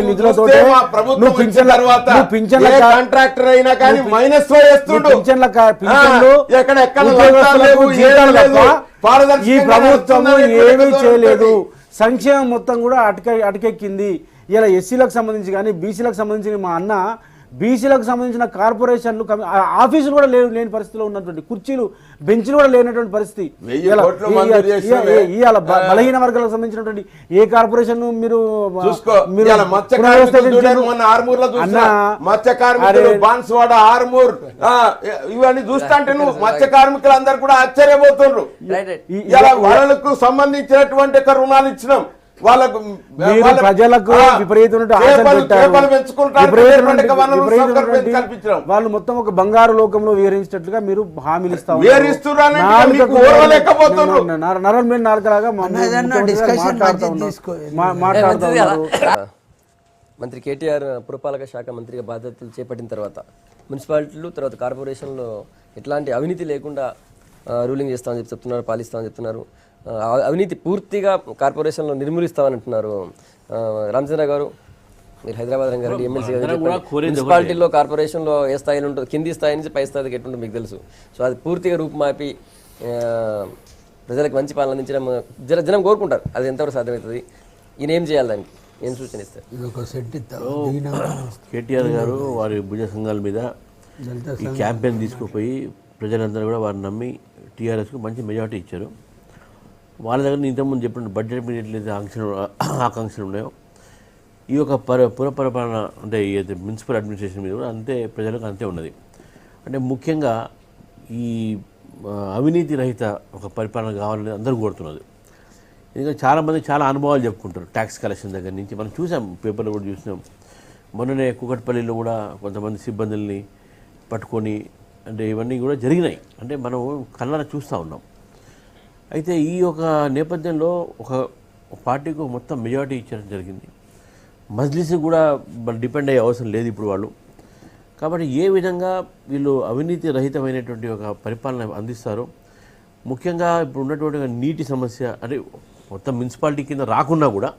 నిధులతో ఈ ప్రభుత్వం ఏమీ చేయలేదు. సంక్షేమం మొత్తం కూడా అటకెక్కింది. ఇలా ఎస్సీలకు సంబంధించి కానీ బీసీలకు సంబంధించి మా అన్న బీసీలకు సంబంధించిన కార్పొరేషన్లు ఆఫీసులు కూడా లేని పరిస్థితిలో ఉన్నటువంటి కుర్చీలు బెంచ్లు కూడా లేనటువంటి పరిస్థితి. 1000 కోట్లు మంజూరు చేసినవే. ఇవాళ బలహీన వర్గాలకు సంబంధించినటువంటి ఏ కార్పొరేషన్ మీరు చూసుకో. ఇవాళ మత్స్య కార్మికులు చూడండి, మొన్న ఆర్మూర్లో చూస్తున్నా మత్స్య కార్మికులు బాన్స్వాడ, ఆర్మూర్ ఇవన్నీ చూస్తుంటే నువ్వు మత్స్య కార్మికులు అందరు కూడా ఆశ్చర్యపోతున్నారు. ఇలా వాళ్ళకు సంబంధించినటువంటి రుణాలు ఇచ్చినాం, వాళ్ళకు ప్రజలకు వాళ్ళు మొత్తం ఒక బంగారు లోకంలో విహరించినట్లుగా మీరు హామీలు ఇస్తా నాలుగలాగా మాట్లాడుతున్నారు. మంత్రి కేటీఆర్ పురపాలక శాఖ మంత్రిగా బాధ్యతలు చేపట్టిన తర్వాత మున్సిపాలిటీలు తర్వాత కార్పొరేషన్లో ఎట్లాంటి అవినీతి లేకుండా రూలింగ్ చేస్తామని చెప్పి చెప్తున్నారు, పాలిస్తామని చెప్తున్నారు. అవినీతి పూర్తిగా కార్పొరేషన్లో నిర్మూలిస్తామని అంటున్నారు. రామచంద్ర గారు, మీరు హైదరాబాద్ రంగారెడ్డి ఎమ్మెల్సీ మున్సిపాలిటీలో కార్పొరేషన్లో ఏ స్థాయిలో ఉంటుంది, కింది స్థాయి నుంచి పై స్థాయికి ఎట్లుంటుంది మీకు తెలుసు. సో అది పూర్తిగా రూపుమాపి ప్రజలకు మంచి పాలన అందించడం జనం కోరుకుంటారు. అది ఎంతవరకు సాధ్యమవుతుంది? ఈయన ఏం చేయాలి, దానికి ఏం సూచన ఇస్తారు? కేటీఆర్ గారు వారి భుజ సంఘాల మీద ఈ క్యాంపెయిన్ తీసుకుపోయి ప్రజలందరూ కూడా వారిని నమ్మి టీఆర్ఎస్కు మంచి మెజార్టీ ఇచ్చారు. వాళ్ళ దగ్గర ఇంతకుముందు చెప్పిన బడ్జెట్ మీద ఎట్లయితే ఆకాంక్షలు ఉన్నాయో ఈ యొక్క పురపరిపాలన అంటే ఏదైతే మున్సిపల్ అడ్మినిస్ట్రేషన్ మీద కూడా అంతే ప్రజలకు అంతే ఉన్నది. అంటే ముఖ్యంగా ఈ అవినీతి రహిత ఒక పరిపాలన కావాలని అందరూ కోరుతున్నది. ఎందుకంటే చాలామంది చాలా అనుభవాలు చెప్పుకుంటారు. ట్యాక్స్ కలెక్షన్ దగ్గర నుంచి మనం చూసాం, పేపర్లో కూడా చూసినాం. మొన్ననే కూకట్పల్లిలో కూడా కొంతమంది సిబ్బందుల్ని పట్టుకొని అంటే ఇవన్నీ కూడా జరిగినాయి. అంటే మనం కళ్ళను చూస్తూ ఉన్నాం. అయితే ఈ యొక్క నేపథ్యంలో ఒక పార్టీకు మొత్తం మెజారిటీ ఇచ్చడం జరిగింది. మజ్లిస్ కూడా డిపెండ్ అయ్యే అవసరం లేదు ఇప్పుడు వాళ్ళు. కాబట్టి ఏ విధంగా వీళ్ళు అవినీతి రహితమైనటువంటి ఒక పరిపాలన అందిస్తారో, ముఖ్యంగా ఇప్పుడు ఉన్నటువంటి నీటి సమస్య అంటే మొత్తం మున్సిపాలిటీ కింద రాకున్నా కూడా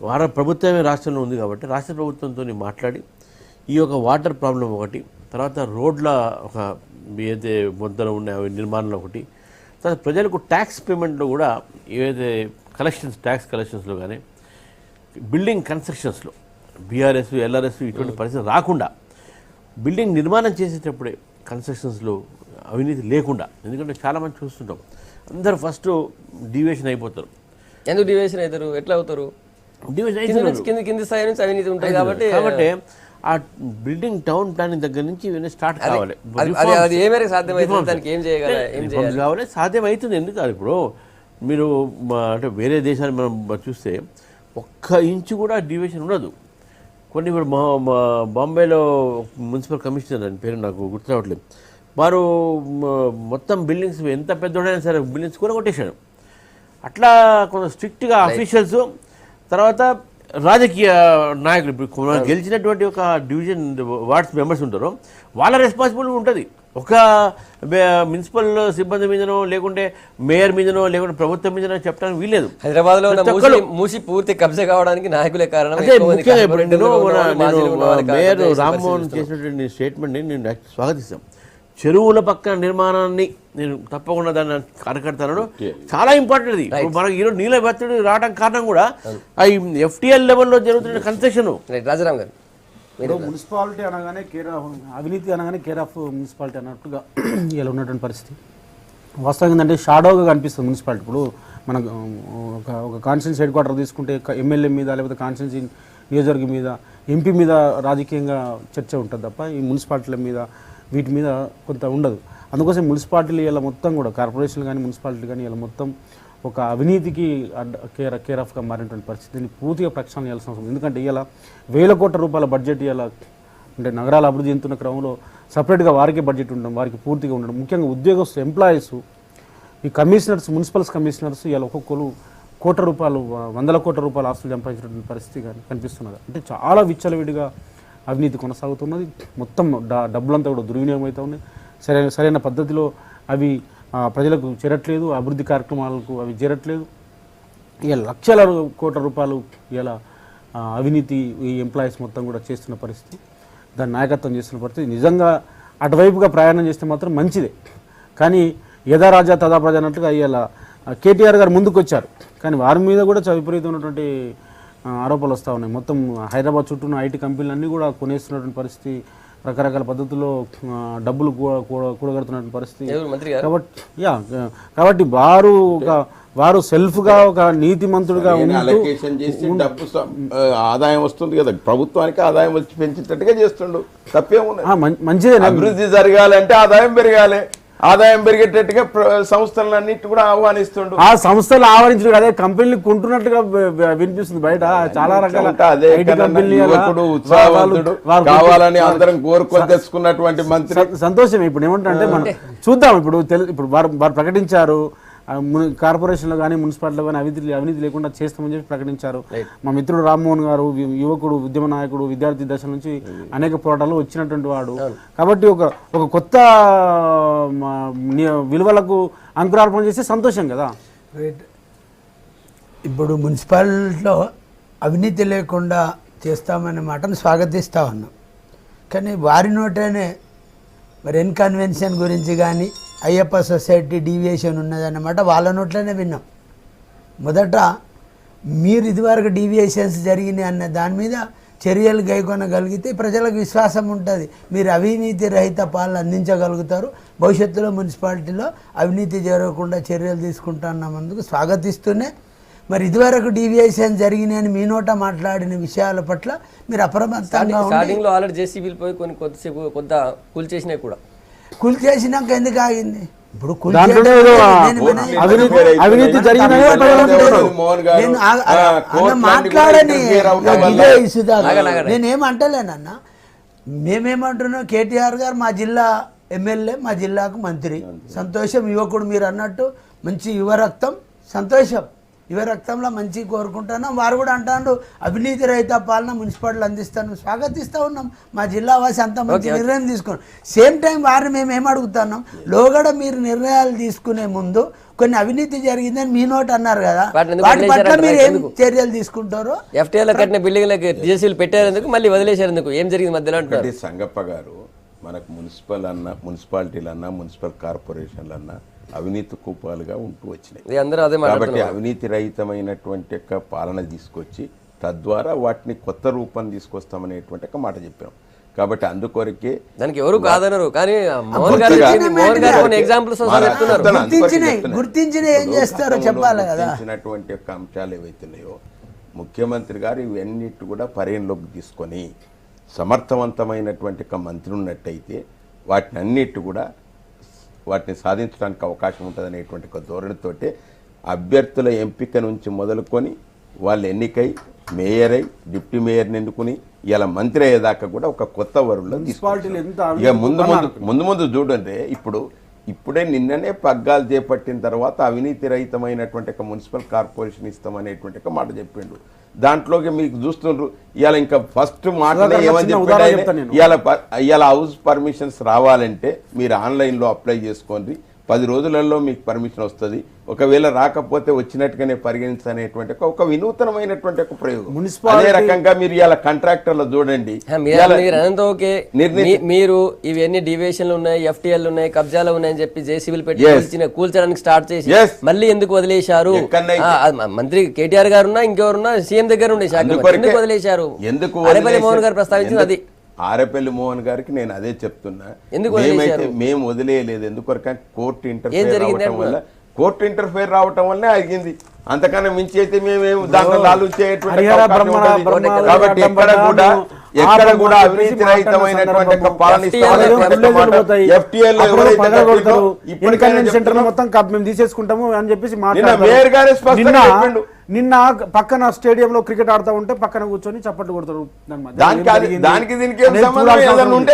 వారి ప్రభుత్వమే రాష్ట్రంలో ఉంది కాబట్టి రాష్ట్ర ప్రభుత్వంతో మాట్లాడి ఈ యొక్క వాటర్ ప్రాబ్లం ఒకటి, తర్వాత రోడ్ల ఒక ఏదైతే మొదలు ఉన్నాయి అవి నిర్మాణంలో ఒకటి, తర్వాత ప్రజలకు ట్యాక్స్ పేమెంట్లో కూడా ఏవైతే కలెక్షన్స్ ట్యాక్స్ కలెక్షన్స్లో కానీ బిల్డింగ్ కన్స్ట్రక్షన్స్లో బీఆర్ఎస్ ఎల్ఆర్ఎస్ ఇటువంటి పరిస్థితి రాకుండా బిల్డింగ్ నిర్మాణం చేసేటప్పుడే కన్స్ట్రక్షన్స్లో అవినీతి లేకుండా. ఎందుకంటే చాలామంది చూస్తుంటాం అందరూ ఫస్ట్ డివియేషన్ అయిపోతారు. ఎందుకు డివియేషన్ అవుతారు, ఎట్లా అవుతారు? కింది స్థాయి నుంచి అవినీతి ఉంటుంది కాబట్టి ఆ బిల్డింగ్ టౌన్ ప్లానింగ్ దగ్గర నుంచి ఇవన్నీ స్టార్ట్ కావాలి. అది ఏ మేరకు సాధ్యమవుతుంది, దానికి ఏం కావాలి సాధ్యమవుతుంది. ఎందుకు కాదు, ఇప్పుడు మీరు అంటే వేరే దేశాలు మనం చూస్తే 1 ఇంచు కూడా డివియేషన్ ఉండదు. కొన్ని ఇప్పుడు బాంబేలో మున్సిపల్ కమిషనర్ అని పేరు నాకు గుర్తు రావట్లేదు, వారు మొత్తం బిల్డింగ్స్ ఎంత పెద్దోడైనా సరే బిల్డింగ్స్ కూడా కొట్టేశాడు. అట్లా కొంత స్ట్రిక్ట్గా అఫీషియల్స్, తర్వాత రాజకీయ నాయకులు ఇప్పుడు గెలిచినటువంటి ఒక డివిజన్ వార్డ్స్ మెంబర్స్ ఉంటారో వాళ్ళ రెస్పాన్సిబిలిటీ ఉంటుంది. ఒక మున్సిపల్ సిబ్బంది మీదనో లేకుంటే మేయర్ మీదనో లేకుంటే ప్రభుత్వం మీదనో చెప్పడానికి వీల్లేదు. హైదరాబాద్ లో మూసి పూర్తి కబ్జా కావడానికి నాయకులే కారణం. మేయర్ రామ్మోహన్ చేసినటువంటి స్టేట్మెంట్ని నేను స్వాగతిస్తాను. చెరువుల పక్కన నిర్మాణాన్ని నేను తప్పకుండా దాన్ని అరికడతాను, చాలా ఇంపార్టెంట్. అది మనకి ఈరోజు నీళ్ళ భర్తీ రావడానికి కారణం కూడా FTL లెవెల్లో జరుగుతున్న కన్స్ట్రక్షన్. రాజారాం గారు, మున్సిపాలిటీ అనగానే అవినీతి అనగానే కేర్ ఆఫ్ మున్సిపాలిటీ అన్నట్టుగా ఇలా ఉన్నటువంటి పరిస్థితి వాస్తవంగా ఏంటంటే షాడోగా కనిపిస్తుంది మున్సిపాలిటీ. ఇప్పుడు మనకు ఒక కాన్స్టిట్యూన్సీ హెడ్ క్వార్టర్ తీసుకుంటే ఎమ్మెల్యే మీద లేకపోతే కాన్స్టిట్యూన్సీ నియోజకవర్గం మీద ఎంపీ మీద రాజకీయంగా చర్చ ఉంటుంది తప్ప ఈ మున్సిపాలిటీల మీద వీటి మీద కొంత ఉండదు. అందుకోసం మున్సిపాలిటీలు ఇలా మొత్తం కూడా కార్పొరేషన్లు కానీ మున్సిపాలిటీలు కానీ ఇలా మొత్తం ఒక అవినీతికి కేర్ ఆఫ్గా మారినటువంటి పరిస్థితిని పూర్తిగా ప్రక్షాళన చేయాల్సిన అవసరం. ఎందుకంటే ఇలా 1000 కోట్ల రూపాయల బడ్జెట్ ఇలా అంటే నగరాల అభివృద్ధి చెందుతున్న క్రమంలో సపరేట్గా వారికి బడ్జెట్ ఉండడం, వారికి పూర్తిగా ఉండడం, ముఖ్యంగా ఉద్యోగస్తులు ఎంప్లాయీస్ ఈ కమిషనర్స్ మున్సిపల్ కమిషనర్స్ ఇలా ఒక్కొక్కరు కోట్ల రూపాయలు 100 కోట్ల రూపాయల ఆస్తులు సంపాదించినటువంటి పరిస్థితి కానీ కనిపిస్తున్నది. అంటే చాలా విచ్చలవిడిగా అవినీతి కొనసాగుతున్నది. మొత్తం డబ్బులంతా కూడా దుర్వినియోగం అవుతూ ఉన్నాయి. సరైన పద్ధతిలో అవి ప్రజలకు చేరట్లేదు, అభివృద్ధి కార్యక్రమాలకు అవి చేరట్లేదు. ఇక లక్షల కోట్ల రూపాయలు ఇలా అవినీతి ఈ ఎంప్లాయీస్ మొత్తం కూడా చేస్తున్న పరిస్థితి, దాన్ని నాయకత్వం చేస్తున్న పరిస్థితి. నిజంగా అటువైపుగా ప్రయాణం చేస్తే మాత్రం మంచిదే. కానీ యథా రాజా తదా ప్రజ అన్నట్టుగా ఇలా కేటీఆర్ గారు ముందుకు వచ్చారు. కానీ వారి మీద కూడా విపరీతమైనటువంటి ఆరోపణలు వస్తూ ఉన్నాయి. మొత్తం హైదరాబాద్ చుట్టూ ఉన్న ఐటీ కంపెనీలు అన్నీ కూడా కొనేస్తున్నటువంటి పరిస్థితి, రకరకాల పద్ధతుల్లో డబ్బులు కూడగడుతున్నటువంటి పరిస్థితి. కాబట్టి వారు సెల్ఫ్గా ఒక నీతిమంతుడుగా అలొకేషన్ చేసి డబ్బు ఆదాయం వస్తుంది కదా, ప్రభుత్వానికి ఆదాయం వచ్చి పెంచేటట్టుగా చేస్తుండు, తప్పేమున్నాయి. మంచిదే. అభివృద్ధి జరగాలంటే ఆదాయం పెరగాలి, ఆదాయం పెరిగేటట్టుగా సంస్థలన్నిటి కూడా ఆహ్వానిస్తుండు. ఆ సంస్థలు ఆహ్వానించడం అదే కంపెనీలు కొంటున్నట్టుగా వినిపిస్తుంది బయట. చాలా రకాల యువకుడు ఉత్సాహవంతుడు కావాలని అందరం కోరుకొని తెచ్చుకున్నటువంటి మంత్రి. సంతోషం. ఇప్పుడు ఏమంటే మనం చూద్దాం. ఇప్పుడు వారు ప్రకటించారు కార్పొరేషన్లో కానీ మున్సిపాలిటీలో కానీ అవినీతి లేకుండా చేస్తామని చెప్పి ప్రకటించారు. మా మిత్రుడు రామ్మోహన్ గారు యువకుడు, ఉద్యమ నాయకుడు, విద్యార్థి దశ నుంచి అనేక పోరాటాలు వచ్చినటువంటి వాడు. కాబట్టి ఒక కొత్త విలువలకు అంకురార్పణ చేస్తే సంతోషం కదా. ఇప్పుడు మున్సిపాలిటీలో అవినీతి లేకుండా చేస్తామనే మాటను స్వాగతిస్తూ ఉన్నాం. కానీ వారి నోటనే మరి కన్వెన్షన్ గురించి కానీ అయ్యప్ప సొసైటీ డీవియేషన్ ఉన్నదన్నమాట వాళ్ళ నోట్లోనే విన్నాం. మొదట మీరు ఇదివరకు డీవియేషన్స్ జరిగినాయి అన్న దాని మీద చర్యలు గైకొనగలిగితే ప్రజలకు విశ్వాసం ఉంటుంది, మీరు అవినీతి రహిత పాలన అందించగలుగుతారు, భవిష్యత్తులో మున్సిపాలిటీలో అవినీతి జరగకుండా చర్యలు తీసుకుంటున్నందుకు స్వాగతిస్తూనే మరి ఇదివరకు డీవియేషన్ జరిగినాయని మీ నోట మాట్లాడిన విషయాల పట్ల మీరు అప్రమత్తంగా స్టార్టింగ్లో ఆల్రెడీ జేసీబీలు పోయి కొన్ని కొద్దిసేపు కొంత కూల్చేసినాయి కూడా. కూల్చేసినాక ఎందుకు ఆగింది? ఇప్పుడు అవినీతి జరిగిన మాట్లాడని నేనేమంటలేనన్నా. మేమేమంటున్నాం, కేటీఆర్ గారు మా జిల్లా ఎమ్మెల్యే, మా జిల్లాకు మంత్రి, సంతోషం. యువకుడు మీరు అన్నట్టు మంచి యువరక్తం, సంతోషం. యువరక్తంలో మంచి కోరుకుంటున్నాం. వారు కూడా అంటాడు అవినీతి రహిత పాలన మున్సిపాలిటీలు అందిస్తాను, స్వాగతిస్తూ ఉన్నాం. మా జిల్లా వాసి అంత మంచి నిర్ణయం తీసుకున్నాం. సేమ్ టైం వారిని మేము ఏమడుగుతున్నాం, లోగడ మీరు నిర్ణయాలు తీసుకునే ముందు కొన్ని అవినీతి జరిగిందని మీ నోట్ అన్నారు కదా, వాటి పట్ల మీరు ఏం చర్యలు తీసుకుంటారో. ఎఫ్టీఎల్ కట్టిన బిల్డింగ్లకు జేసీలు పెట్టారెందుకు, మళ్ళీ వదిలేశారెందుకు, ఏం జరిగింది మధ్యలో అంటారు. సంగప్ప గారు, మనకు మున్సిపాలిటీలు అన్నా మున్సిపల్ కార్పొరేషన్లు అన్నా అవినీతి కూపాలుగా ఉంటూ వచ్చినాయి. కాబట్టి అవినీతి రహితమైనటువంటి పాలన తీసుకొచ్చి తద్వారా వాటిని కొత్త రూపం తీసుకొస్తామనేటువంటి ఒక మాట చెప్పాం. కాబట్టి అందుకొరకే దానికి ఎవరు కాదనరు, కానీ గుర్తించినటువంటి యొక్క అంశాలు ఏవైతున్నాయో ముఖ్యమంత్రి గారు ఇవన్నిటి కూడా పరిగణలోకి తీసుకొని సమర్థవంతమైనటువంటి ఒక మంత్రి ఉన్నట్టయితే వాటిని అన్నిటి కూడా వాటిని సాధించడానికి అవకాశం ఉంటుంది అనేటువంటి ఒక ధోరణితోటే అభ్యర్థుల ఎంపిక నుంచి మొదలుకొని వాళ్ళు ఎన్నికై మేయర్ అయి డిప్యూటీ మేయర్ని ఎన్నుకుని ఇలా మంత్రి అయ్యేదాకా కూడా ఒక కొత్త వరులో ఇక ముందు చూడండి. ఇప్పుడే నిన్ననే పగ్గాలు చేపట్టిన తర్వాత అవినీతి రహితమైనటువంటి ఒక మున్సిపల్ కార్పొరేషన్ ఇస్తామనేటువంటి ఒక మాట చెప్పిండు. దాంట్లోకి మీకు చూస్తుండ్రు ఇవాళ ఇంకా ఫస్ట్ మాటనే ఏమని చెప్పాడు, ఇవాళ హౌస్ పర్మిషన్స్ రావాలంటే మీరు ఆన్లైన్లో అప్లై చేసుకోండి, 10 రోజులలో మీకు పర్మిషన్ వస్తుంది, ఒకవేళ రాకపోతే వచ్చినట్టుగానే పరిగణించనేటువంటి ఒక వినూతనమైనటువంటి ఒక ప్రయోగం. అదే రకంగా మీరు ఇలా కాంట్రాక్టర్లు చూడండి, మీరు ఇవన్నీ డివియేషన్లు ఉన్నాయి, ఎఫ్టీఎల్ ఉన్నాయి, కబ్జాలు ఉన్నాయని చెప్పి జేసీబీలు పెట్టి కూల్చడానికి స్టార్ట్ చేసి మళ్ళీ ఎందుకు వదిలేశారు? మంత్రి కేటీఆర్ గారు ఉన్నా ఇంకెవరున్నా సీఎం దగ్గర ఉండే శాఖ ఎందుకు వదిలేశారు? మోహన్ గారు ప్రస్తావించింది అది. ఆరేపల్లి మోహన్ గారికి నేను అదే చెప్తున్నా, మేము వదిలేయలేదు. ఎందుకొరక కోర్టు ఇంటర్ఫేర్ రావటం వల్లే అడిగింది, అంతకన్నా మించి అయితే మేమేం దాంట్లో లాలు చేయటువంటి. కాబట్టి ఎక్కడ కూడా అవినీతి రహితమైనటువంటి పాలన తీసేసుకుంటాము అని చెప్పేసి నిన్న పక్కన స్టేడియంలో క్రికెట్ ఆడుతూ ఉంటే పక్కన కూర్చొని చప్పట్లు కొడతారు. దానికి దీనికి ఉంటే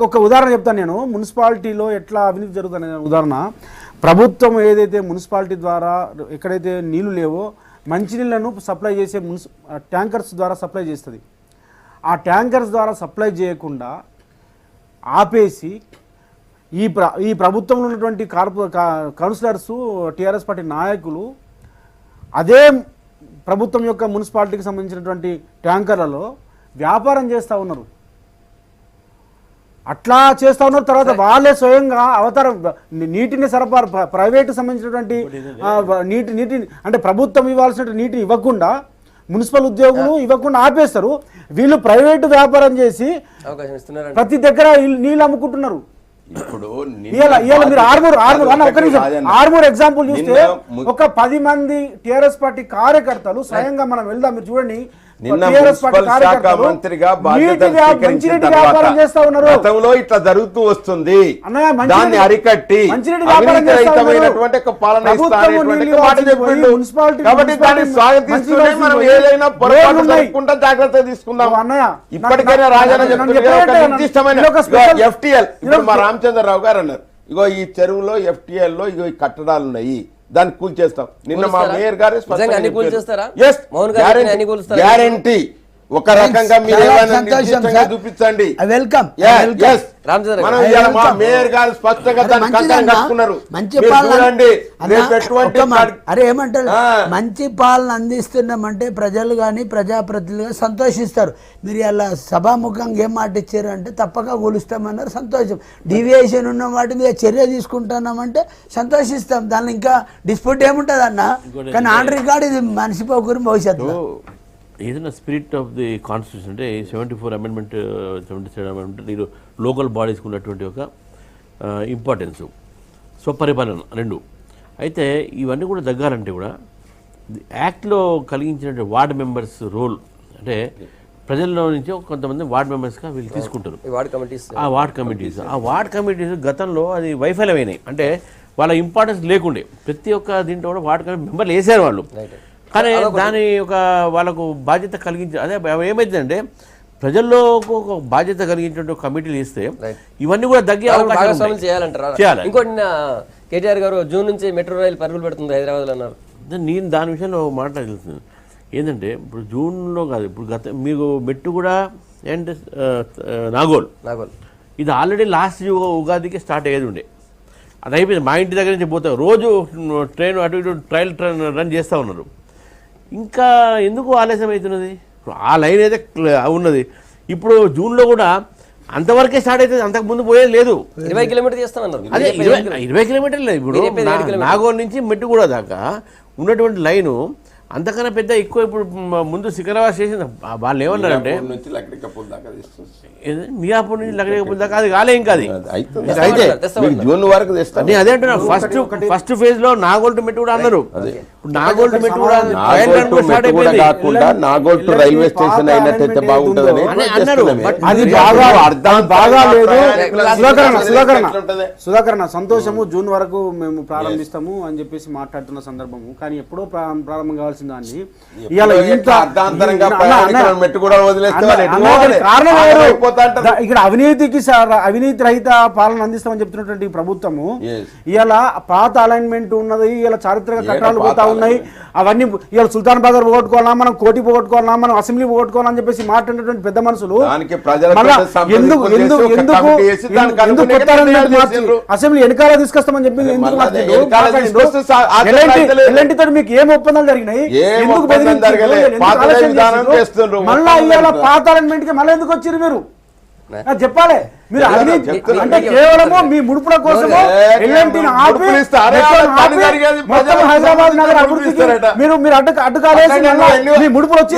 ఒక ఉదాహరణ చెప్తాను నేను. మున్సిపాలిటీలో ఎట్లా అవినీతి జరుగుతుంది ఉదాహరణ, ప్రభుత్వం ఏదైతే మున్సిపాలిటీ ద్వారా ఎక్కడైతే నీళ్లు లేవో మంచినీళ్లను సప్లై చేసే ట్యాంకర్స్ ద్వారా సప్లై చేస్తుంది. ఆ ట్యాంకర్స్ ద్వారా సప్లై చేయకుండా ఆపేసి ఈ ప్రభుత్వంలో ఉన్నటువంటి కౌన్సిలర్స్, టీఆర్ఎస్ పార్టీ నాయకులు అదే ప్రభుత్వం యొక్క మున్సిపాలిటీకి సంబంధించినటువంటి ట్యాంకర్లలో వ్యాపారం చేస్తూ ఉన్నారు. అట్లా చేస్తా ఉన్నారు. తర్వాత వాళ్ళే స్వయంగా నీటిని సరఫరా ప్రైవేటు సంబంధించినటువంటి నీటి అంటే ప్రభుత్వం ఇవ్వాల్సిన నీటిని ఇవ్వకుండా, మున్సిపల్ ఉద్యోగులు ఇవ్వకుండా ఆపేస్తారు. వీళ్ళు ప్రైవేటు వ్యాపారం చేసి అవకాశం ఇస్తున్నారు. ప్రతి దగ్గర నీళ్ళు అమ్ముకుంటున్నారు. ఇప్పుడు ఇవాళ మీరు ఆర్మూర్ ఎగ్జాంపుల్ చూస్తే ఒక 10 మంది టిఆర్ఎస్ పార్టీ కార్యకర్తలు స్వయంగా మనం వెళ్దాం, మీరు చూడండి, నిన్న మున్సిపల్ శాఖ మంత్రిగా బాధ్యతలు స్వీకరించిన తర్వాత గతంలో ఇట్లా జరుగుతూ వస్తుంది, దాన్ని అరికట్టి అవినీతిరహితమైనటువంటి ఒక పాలన ఇస్తారనేటువంటి మాట చెప్పిండు. కాబట్టి దాన్ని స్వాగతిస్తూనే మనం ఏదైనా పొరపాటు జరగకుండా జాగ్రత్త తీసుకుందాం. ఇప్పటికైనా రాజన్న చెప్తున్నారు నిర్దిష్టమైన FTL. ఇప్పుడు మా రామచంద్రరావు గారు అన్నారు, ఇగో ఈ చెరువులో FTL లో ఇగో ఈ కట్టడాలు ఉన్నాయి, దాన్ని కూల్చేస్తాం. నిన్న మా మేయర్ గారు గ్యారంటీ ఒక రకంగా మీరు ఏమైనా చూపించండి. వెల్కమ్. మేయర్ గారు స్పష్టంగా అరే ఏమంటారు, మంచి పాలన అందిస్తున్నామంటే ప్రజలు కానీ ప్రజాప్రతినిధులు సంతోషిస్తారు. మీరు ఇలా సభాముఖంగా ఏం మాట ఇచ్చారు అంటే తప్పక కూలుస్తామన్నారు, సంతోషం. డీవియేషన్ ఉన్న వాటి మీద చర్య తీసుకుంటున్నామంటే సంతోషిస్తాం. దానిలో ఇంకా డిస్ప్యూట్ ఏముంటుంది అన్న. కానీ ఆన్ రికార్డ్ ఇది మనిషి పోకూరు భవిష్యత్తు. ఏదైనా స్పిరిట్ ఆఫ్ ది కాన్స్టిట్యూషన్ అంటే 74 అమెండ్మెంట్ 77 అమెండ్మెంట్ మీరు లోకల్ బాడీస్కి ఉన్నటువంటి ఒక ఇంపార్టెన్స్, స్వపరిపాలన రెండు. అయితే ఇవన్నీ కూడా తగ్గాలంటే కూడా యాక్ట్లో కలిగించినటువంటి వార్డ్ మెంబర్స్ రోల్ అంటే ప్రజల్లో నుంచి కొంతమంది వార్డ్ మెంబర్స్గా వీళ్ళు తీసుకుంటారు. ఆ వార్డ్ కమిటీస్ గతంలో అది వైఫల్యమైనాయి. అంటే వాళ్ళ ఇంపార్టెన్స్ లేకుండే, ప్రతి ఒక్క దీంట్లో కూడా వార్డ్ కమిటీ మెంబర్లు వేసారు వాళ్ళు. కానీ దాని ఒక వాళ్ళకు బాధ్యత కలిగించ అదే ఏమైందంటే ప్రజల్లో ఒక బాధ్యత కలిగించిన కమిటీలు ఇస్తే ఇవన్నీ కూడా తగ్గే అవకాశం చేయాలి. ఇంకోటి కేటీఆర్ గారు జూన్ నుంచి మెట్రో రైలు పరుగులు పెడుతుంది హైదరాబాద్లో అన్నారు. నేను దాని విషయంలో మాట్లాడుతున్నాను. ఏంటంటే ఇప్పుడు జూన్లో కాదు, ఇప్పుడు మీకు మెట్టు కూడా అండ్ నాగోల్ ఇది ఆల్రెడీ లాస్ట్ ఉగాదికి స్టార్ట్ అయ్యేది ఉండే, అది అయిపోయింది. మా ఇంటి దగ్గర నుంచి పోతాం, రోజు ట్రైన్ అటు ఇటు ట్రయల్ రన్ చేస్తూ ఉన్నారు. ఇంకా ఎందుకు ఆలస్యం అవుతున్నది? ఆ లైన్ అయితే ఉన్నది. ఇప్పుడు జూన్లో కూడా అంతవరకే స్టార్ట్ అవుతుంది, అంతకు ముందు పోయేది లేదు. 20 కిలోమీటర్ చేస్తామన్నారు. అదే 20 కిలోమీటర్లు లేదు. ఇప్పుడు నాగోల్ నుంచి మెట్టుగూడ దాకా ఉన్నటువంటి లైను అంతకన్నా పెద్ద ఎక్కువ. ఇప్పుడు ముందు సికింద్రాబాద్ స్టేషన్ వాళ్ళు ఏమన్నారంటే మియాపూర్ నుంచి లక్నో దాకా అది కాలే, ఇంకా అది జూన్ వరకు అదే అంటున్నా. ఫస్ట్ ఫేజ్ లో నాగోల్ టు మెట్టు కూడా అన్నారు. నాగోల్ టు మెట్టు కూడా కాకుండా నాగోల్ టు రైల్వే స్టేషన్ అయినట్టయితే బాగుంటుందని అన్నారు. అది బాగా లేదు. సుధాకరణ సంతోషము, జూన్ వరకు మేము ప్రారంభిస్తాము అని చెప్పేసి మాట్లాడుతున్న సందర్భము. కానీ ఎప్పుడో ప్రారంభం కావాల్సిన దాన్ని ఇక్కడ అవినీతి రహిత పాలన అందిస్తామని చెప్తున్నటువంటి ప్రభుత్వము ఇవాళ పాత అలైన్మెంట్ ఉన్నది, ఇలా చారిత్రక కట్టడాలు పోతా ఉన్నాయి. అవన్నీ ఇవాళ సుల్తాన్ బాదర్ పోగొట్టుకోవాలా, మనం కోటి పోగొట్టుకోవాలా, మనం అసెంబ్లీ పోగొట్టుకోవాలని చెప్పేసి మాట్లాడినటువంటి పెద్ద మనుషులు అసెంబ్లీ వెనకాల తీసుకొస్తామని చెప్పి ఎలాంటితో మీకు ఏం ఒప్పందాలు జరిగినాయి, ఎందుకు మళ్ళా ఇవాళ పాత అలైన్మెంట్ కి మళ్ళీ ఎందుకు వచ్చారు మీరు చెప్పాలి. మీరు అంటే కేవలము మీ ముడుపుల కోసము హైదరాబాద్ నగర అభివృద్ధికి మీరు అడ్డుకాలేసి మీ ముడుపులు వచ్చి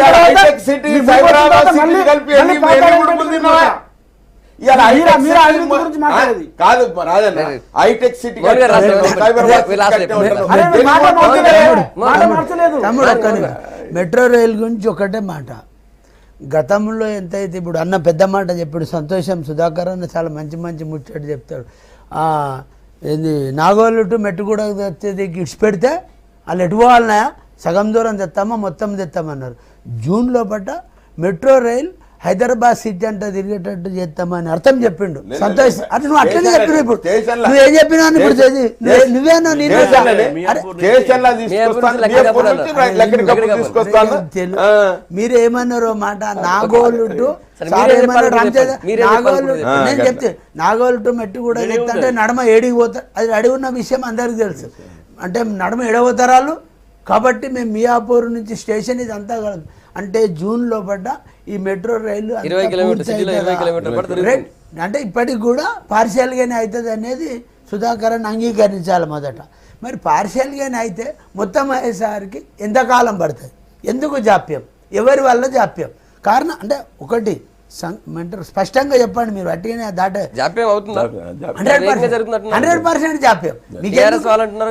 కాదు రాజన్న హైటెక్ సిటీ మెట్రో రైలు గురించి ఒకటే మాట. గతంలో ఎంతైతే ఇప్పుడు అన్న పెద్ద మాట చెప్పాడు, సంతోషం. సుధాకర్ అన్న చాలా మంచి మంచి ముచ్చట చెప్తాడు. ఏంది నాగోలు టు మెట్టుగూడ వచ్చేది గిట్స్ పెడితే వాళ్ళు ఎటు పోవాలన్నా సగం దూరం తెస్తామా మొత్తం తెస్తామన్నారు. జూన్లో పట్ట మెట్రో రైల్ హైదరాబాద్ సిటీ అంటే తిరిగేటట్టు చేస్తామని అర్థం చెప్పిండు. సంతోష్ అటు నువ్వు అట్లనే చెప్పిన. ఇప్పుడు నువ్వేం చెప్పినా ఇప్పుడు నువ్వేనా మీరు ఏమన్నారో మాట నాగోలు టు నేను చెప్తే నాగోలు టు మెట్టు కూడా చెప్తే నడమ ఏడికి పోతారు. అది అడిగి ఉన్న విషయం అందరికి తెలుసు. అంటే నడమ ఎడబోతారు వాళ్ళు. కాబట్టి మేము మియాపూర్ నుంచి స్టేషన్ ఇది అంతా అంటే జూన్లో పడ్డ ఈ మెట్రో రైలు అంటే ఇప్పటికి కూడా పార్షియల్గానే అవుతుంది అనేది సుధాకరన్ అంగీకరించాలి మొదట. మరి పార్షియల్గానే అయితే మొత్తం అయ్యేసరికి ఎంతకాలం పడుతుంది? ఎందుకు జాప్యం? ఎవరి వల్ల జాప్యం? కారణం అంటే ఒకటి స్పష్టంగా చెప్పండి. మీరు అట్టిగానే దాటే జాప్యం అవుతుందా? 100% జాప్యం. TRS వాళ్ళు అంటున్నారు,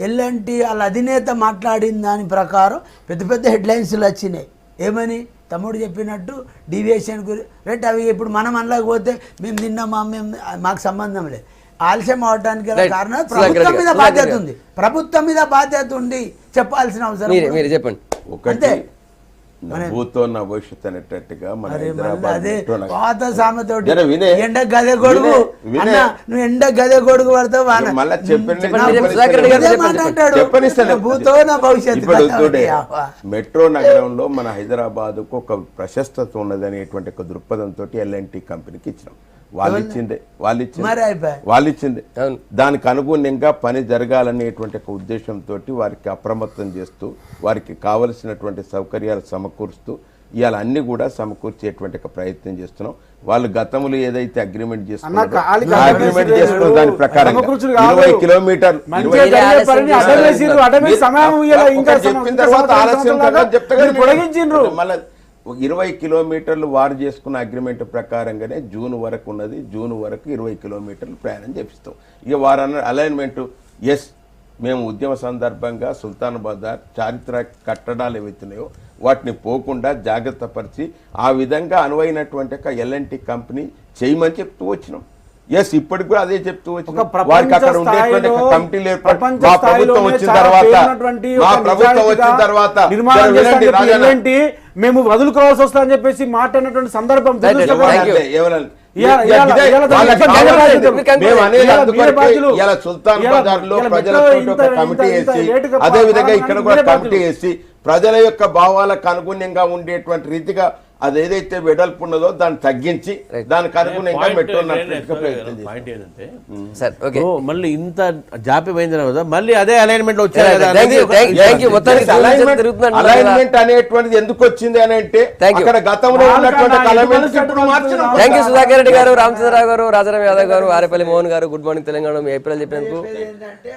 ఎల్ఎన్టీ వాళ్ళ అధినేత మాట్లాడిన దాని ప్రకారం పెద్ద పెద్ద హెడ్లైన్స్లు వచ్చినాయి. ఏమని తమ్ముడు చెప్పినట్టు డీవియేషన్ గురించి రైట్. అవి ఇప్పుడు మనం అనలేకపోతే మేము తిన్నామా, మేము మాకు సంబంధం లేదు. ఆలస్యం అవడానికి గల కారణం ప్రభుత్వం మీద బాధ్యత ఉంది. ప్రభుత్వం మీద బాధ్యత ఉంది, చెప్పాల్సిన అవసరం. మీరు చెప్పండి. ఒకటి భూతో నా భవిష్యత్ అనేటట్టుగా మన హైదరాబాద్ పాత సామెతోటి ఎండ గదే గొడుగు అన్న, నువ్వు ఎండ గదే గొడుగు పడతావు మళ్ళీ భూతో నా భవిష్యత్తు. మెట్రో నగరంలో మన హైదరాబాద్ కు ఒక ప్రశస్తత ఉన్నది అనేటువంటి ఒక దృక్పథంతో ఎల్ఎన్టీ కంపెనీకి ఇచ్చినాం. వాళ్ళు ఇచ్చింది దానికి అనుగుణంగా పని జరగాలనేటువంటి ఒక ఉద్దేశంతో వారికి అప్రమత్తం చేస్తూ వారికి కావలసినటువంటి సౌకర్యాలు సమకూరుస్తూ ఇవాళ అన్ని కూడా సమకూర్చేటువంటి ఒక ప్రయత్నం చేస్తున్నాం. వాళ్ళు గతంలో ఏదైతే అగ్రిమెంట్ చేసుకున్న దాని ప్రకారం 20 కిలోమీటర్ చెప్పిన తర్వాత ఆలస్యం మళ్ళీ 20 కిలోమీటర్లు వారు చేసుకున్న అగ్రిమెంట్ ప్రకారంగానే జూన్ వరకు ఉన్నది. జూన్ వరకు 20 కిలోమీటర్లు ప్రయాణం చేపిస్తాం. ఇక వారన్న అలైన్మెంట్ ఎస్ మేము ఉద్యమ సందర్భంగా సుల్తాన్ బజార్ చారిత్రక కట్టడాలు ఏవైతున్నాయో వాటిని పోకుండా జాగ్రత్త పరిచి ఆ విధంగా అనువైనటువంటి ఒక ఎల్ఎన్టీ కంపెనీ చేయమని చెప్తూ వచ్చినాం. ఎస్ ఇప్పటికి కూడా అదే చెప్తూ వచ్చినాం. వారికి అక్కడ ఉండేటువంటి కమిటీలు ఏర్పాటు మా ప్రభుత్వం వచ్చిన తర్వాత మేము వదులుకోవాల్సి వస్తుందని చెప్పేసి మాట్లాడినటువంటి సందర్భం సుల్తాన్ బజార్ లో ప్రజలతో కమిటీ వేసి అదే విధంగా ఇక్కడ కూడా కమిటీ వేసి ప్రజల యొక్క భావాలకు అనుగుణ్యంగా ఉండేటువంటి రీతిగా అది ఏదైతే వెడల్పు ఉన్నదో దాన్ని తగ్గించి దానికి అనుగుణంగా మెట్రో మళ్ళీ ఇంత జాప్యమైంది కదా, మళ్ళీ అదే అలైన్మెంట్ వచ్చారు. అలైన్మెంట్ అనేటువంటిది ఎందుకు వచ్చింది అని అంటే అక్కడ గతంలో ఉన్నటువంటి థ్యాంక్ యూ సుధాకర్ రెడ్డి గారు, రామచంద్రరావు గారు, రాజారాం యాదవ్ గారు, ఆరేపల్లి మోహన్ గారు. Good morning Telangana. మీ ఏప్రిల్ చెప్పినందుకు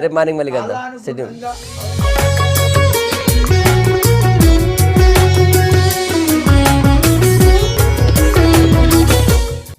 రేపు మార్నింగ్ మళ్ళీ కదా.